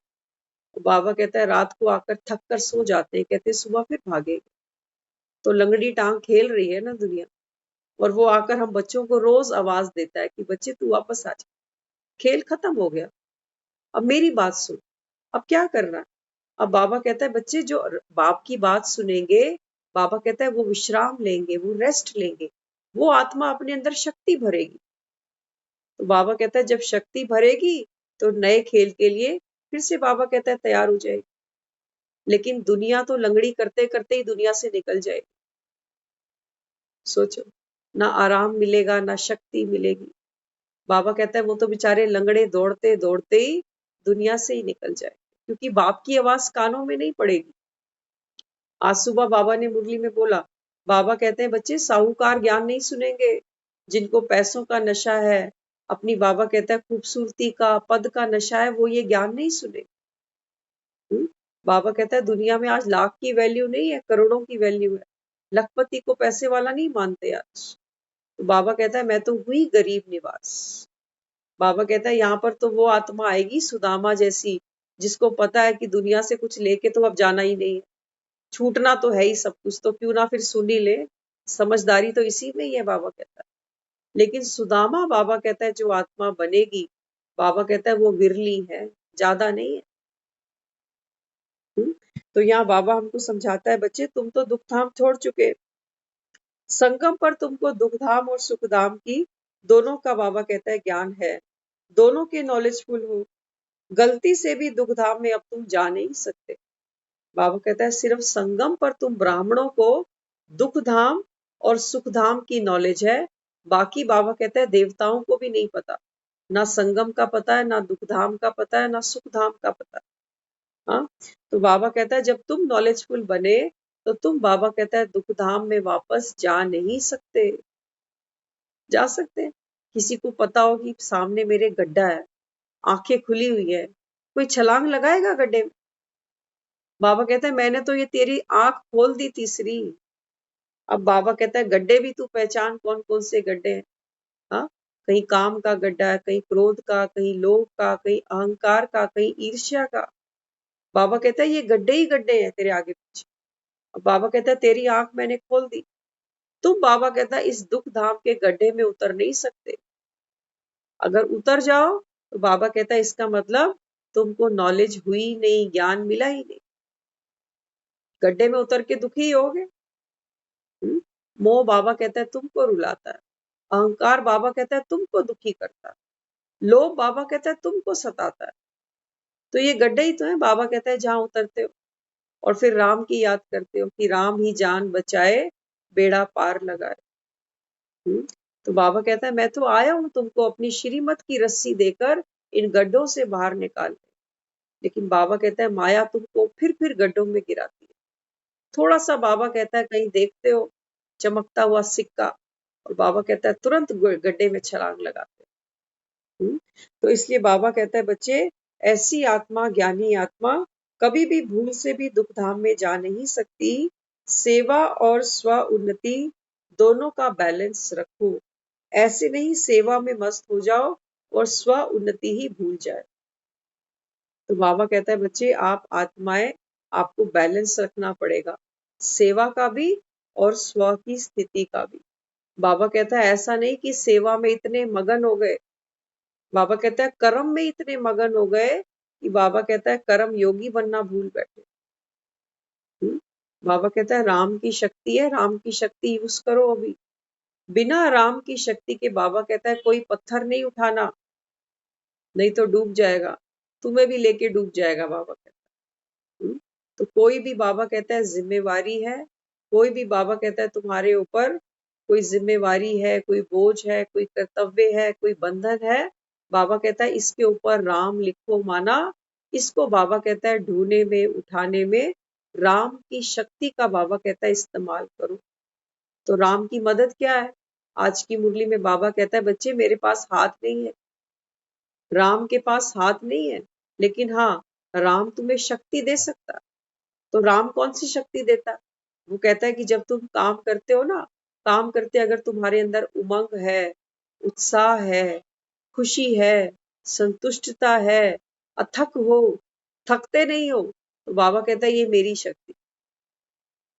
तो बाबा कहता है रात को आकर थक कर सो जाते हैं, कहते हैं सुबह फिर भागेंगे। तो लंगड़ी टांग खेल रही है ना दुनिया, और वो आकर हम बच्चों को रोज आवाज देता है कि बच्चे तू वापस आ जा, खेल खत्म हो गया, अब मेरी बात सुन, अब क्या करना है? अब बाबा कहता है बच्चे जो बाप की बात सुनेंगे, बाबा कहता है वो विश्राम लेंगे, वो रेस्ट लेंगे, वो आत्मा अपने अंदर शक्ति भरेगी। तो बाबा कहता है जब शक्ति भरेगी तो नए खेल के लिए फिर से बाबा कहता है तैयार हो जाएगी। लेकिन दुनिया तो लंगड़ी करते करते ही दुनिया से निकल जाएगी। सोचो, ना आराम मिलेगा, ना शक्ति मिलेगी। बाबा कहता है वो तो बेचारे लंगड़े दौड़ते दौड़ते ही दुनिया से ही निकल जाए, क्योंकि बाप की आवाज कानों में नहीं पड़ेगी। आज सुबह बाबा ने मुरली में बोला, बाबा कहते हैं बच्चे साहूकार ज्ञान नहीं सुनेंगे, जिनको पैसों का नशा है, अपनी बाबा कहता है खूबसूरती का पद का नशा है, वो ये ज्ञान नहीं सुने। बाबा कहता है दुनिया में आज लाख की वैल्यू नहीं है, करोड़ों की वैल्यू है। लखपति को पैसे वाला नहीं मानते आज। तो बाबा कहता है मैं तो हुई गरीब निवास। बाबा कहता है यहाँ पर तो वो आत्मा आएगी सुदामा जैसी, जिसको पता है कि दुनिया से कुछ लेके तो अब जाना ही नहीं है, छूटना तो है ही सब कुछ, तो क्यों ना फिर सुन ही ले, समझदारी तो इसी में ही है, बाबा कहता है। लेकिन सुदामा बाबा कहता है जो आत्मा बनेगी, बाबा कहता है वो विरली है, ज्यादा नहीं है। तो यहाँ बाबा हमको समझाता है बच्चे तुम तो दुख धाम छोड़ चुके, संगम पर तुमको दुख धाम और सुख धाम की दोनों का बाबा कहता है ज्ञान है, दोनों के नॉलेजफुल हो, गलती से भी दुख धाम में अब तुम जा नहीं सकते। बाबा कहता है सिर्फ संगम पर तुम ब्राह्मणों को दुख धाम और सुख धाम की नॉलेज है, बाकी बाबा कहता है देवताओं को भी नहीं पता, ना संगम का पता है, ना दुख धाम का पता है, ना सुख धाम का पता है। हाँ, तो बाबा कहता है जब तुम नॉलेजफुल बने तो तुम बाबा कहता है दुख धाम में वापस जा नहीं सकते। जा सकते हैं, किसी को पता हो कि सामने मेरे गड्ढा है, आंखें खुली हुई है, कोई छलांग लगाएगा गड्ढे में? बाबा कहता है मैंने तो ये तेरी आंख खोल दी तीसरी। अब बाबा कहता है गड्ढे भी तू पहचान कौन कौन से गड्ढे हैं। हाँ, कहीं काम का गड्ढा है, कहीं क्रोध का, कहीं लोभ का, कहीं अहंकार का, कहीं ईर्ष्या का। बाबा कहता है ये गड्ढे ही गड्ढे हैं तेरे आगे पीछे। अब बाबा कहता है तेरी आंख मैंने खोल दी, तुम बाबा कहता है इस दुख धाम के गड्ढे में उतर नहीं सकते। अगर उतर जाओ तो बाबा कहता है इसका मतलब तुमको नॉलेज हुई नहीं, ज्ञान मिला ही नहीं, गड्ढे में उतर के दुखी ही होगे। मोह बाबा कहता है तुमको रुलाता है, अहंकार बाबा कहता है तुमको दुखी करता है, लोभ बाबा कहता है तुमको सताता है। तो ये गड्ढे ही तो है, बाबा कहता है जहां उतरते हो और फिर राम की याद करते हो कि राम ही जान बचाए बेड़ा पार लगाए। तो बाबा कहता है मैं तो आया हूं तुमको अपनी श्रीमत की रस्सी देकर इन गड्ढों से बाहर निकाल, लेकिन बाबा कहता है माया तुमको फिर गड्ढों में गिराती है। थोड़ा सा बाबा कहता है कहीं देखते हो चमकता हुआ सिक्का, और बाबा कहता है तुरंत गड्ढे में छलांग लगाते हैं। तो इसलिए बाबा कहता है बच्चे ऐसी आत्मा, ज्ञानी आत्मा कभी भी भूल से भी दुख धाम में जा नहीं सकती। सेवा और स्व उन्नति दोनों का बैलेंस रखो, ऐसे नहीं सेवा में मस्त हो जाओ और स्व उन्नति ही भूल जाए। तो बाबा कहता है बच्चे आप आत्माएं, आपको बैलेंस रखना पड़ेगा, सेवा का भी और स्व की स्थिति का भी। बाबा कहता है ऐसा नहीं कि सेवा में इतने मगन हो गए, बाबा कहता है कर्म में इतने मगन हो गए कि बाबा कहता है कर्म योगी बनना भूल बैठे। बाबा कहता है राम की शक्ति है, राम की शक्ति यूज करो अभी। बिना राम की शक्ति के बाबा कहता है कोई पत्थर नहीं उठाना, नहीं तो डूब जाएगा, तुम्हें भी लेके डूब जाएगा बाबा कहता है। तो कोई भी बाबा कहता है जिम्मेवारी है, कोई भी बाबा कहता है तुम्हारे ऊपर कोई जिम्मेवारी है, कोई बोझ है, कोई कर्तव्य है, कोई बंधन है, बाबा कहता है इसके ऊपर राम लिखो माना इसको बाबा कहता है ढूंढने में, उठाने में राम की शक्ति का बाबा कहता है इस्तेमाल करो। तो राम की मदद क्या है? आज की मुरली में बाबा कहता है बच्चे मेरे पास हाथ नहीं है, राम के पास हाथ नहीं है, लेकिन हाँ राम तुम्हें शक्ति दे सकता। तो राम कौन सी शक्ति देता? वो कहता है कि जब तुम काम करते हो ना, काम करते अगर तुम्हारे अंदर उमंग है, उत्साह है, खुशी है, संतुष्टता है, अथक हो, थकते नहीं हो, तो बाबा कहता है ये मेरी शक्ति।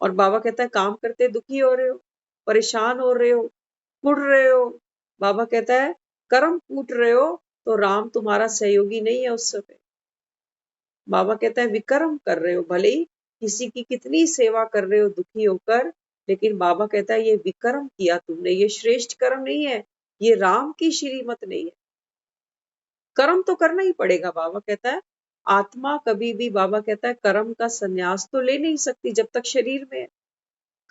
और बाबा कहता है काम करते दुखी हो रहे हो, परेशान हो रहे हो, कुढ़ रहे हो, बाबा कहता है कर्म कूट रहे हो, तो राम तुम्हारा सहयोगी नहीं है उस समय। बाबा कहता है विकर्म कर रहे हो, भले ही किसी की कितनी सेवा कर रहे हो दुखी होकर, लेकिन बाबा कहता है ये विकर्म किया तुमने, ये श्रेष्ठ कर्म नहीं है, ये राम की श्रीमत नहीं है। कर्म तो करना ही पड़ेगा। बाबा कहता है आत्मा कभी भी, बाबा कहता है कर्म का संन्यास तो ले नहीं सकती जब तक शरीर में है,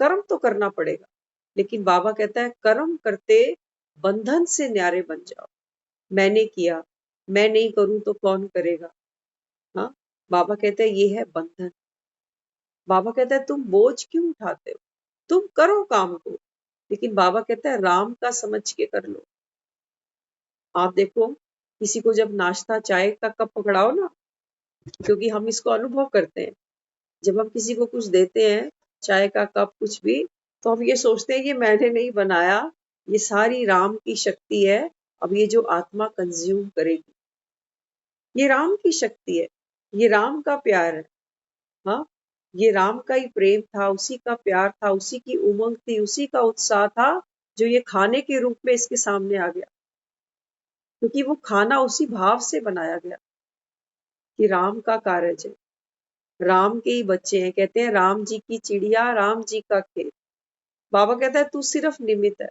कर्म तो करना पड़ेगा। लेकिन बाबा कहता है कर्म करते बंधन से न्यारे बन जाओ। मैंने किया, मैं नहीं करूं तो कौन करेगा? हाँ, बाबा कहते हैं ये है बंधन। बाबा कहता है तुम बोझ क्यों उठाते हो, तुम करो काम को, लेकिन बाबा कहता है राम का समझ के कर लो। आप देखो किसी को जब नाश्ता चाय का कप पकड़ाओ ना, क्योंकि हम इसको अनुभव करते हैं, जब हम किसी को कुछ देते हैं चाय का कप कुछ भी, तो हम ये सोचते हैं कि मैंने नहीं बनाया, ये सारी राम की शक्ति है, अब ये जो आत्मा कंज्यूम करेगी, ये राम की शक्ति है, ये राम का प्यार है। हाँ, ये राम का ही प्रेम था, उसी का प्यार था, उसी की उमंग थी, उसी का उत्साह था, जो ये खाने के रूप में इसके सामने आ गया, क्योंकि वो खाना उसी भाव से बनाया गया कि राम का कार्य है, राम के ही बच्चे हैं। कहते हैं राम जी की चिड़िया, राम जी का खेत। बाबा कहता है तू सिर्फ निमित्त है।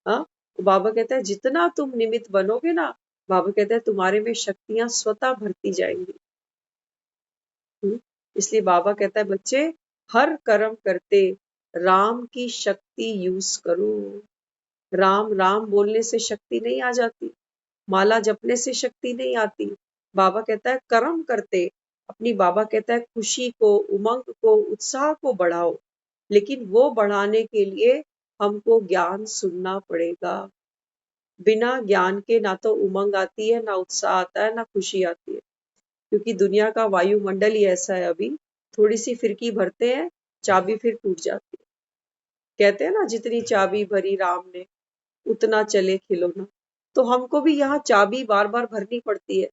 हाँ, तो बाबा कहता है जितना तुम निमित्त बनोगे ना, बाबा कहता है तुम्हारे में शक्तियां स्वतः भरती जाएंगी। इसलिए बाबा कहता है बच्चे हर कर्म करते राम की शक्ति यूज करो। राम राम बोलने से शक्ति नहीं आ जाती, माला जपने से शक्ति नहीं आती। बाबा कहता है कर्म करते अपनी, बाबा कहता है खुशी को, उमंग को, उत्साह को बढ़ाओ, लेकिन वो बढ़ाने के लिए हमको ज्ञान सुनना पड़ेगा। बिना ज्ञान के ना तो उमंग आती है, ना उत्साह आता है, ना खुशी आती है, क्योंकि दुनिया का वायुमंडल ही ऐसा है। अभी थोड़ी सी फिरकी भरते हैं, चाबी फिर टूट जाती है। कहते हैं ना जितनी चाबी भरी राम ने उतना चले खिलौना। तो हमको भी यहाँ चाबी बार बार भरनी पड़ती है,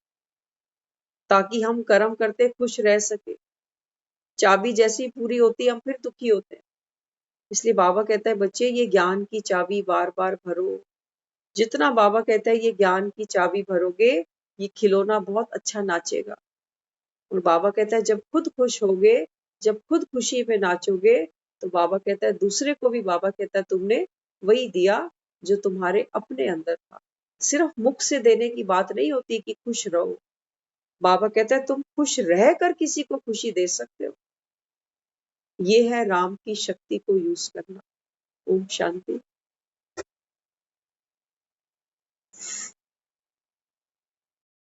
ताकि हम कर्म करते खुश रह सके। चाबी जैसी पूरी होती है हम फिर दुखी होते हैं। इसलिए बाबा कहता है बच्चे ये ज्ञान की चाबी बार बार भरो। जितना बाबा कहता है ये ज्ञान की चाबी भरोगे, ये खिलौना बहुत अच्छा नाचेगा। और बाबा कहता है जब खुद खुश होगे, जब खुद खुशी में नाचोगे, तो बाबा कहता है दूसरे को भी, बाबा कहता है तुमने वही दिया जो तुम्हारे अपने अंदर था। सिर्फ मुख से देने की बात नहीं होती कि खुश रहो। बाबा कहता है तुम खुश रहकर किसी को खुशी दे सकते हो। ये है राम की शक्ति को यूज करना। ओम शांति।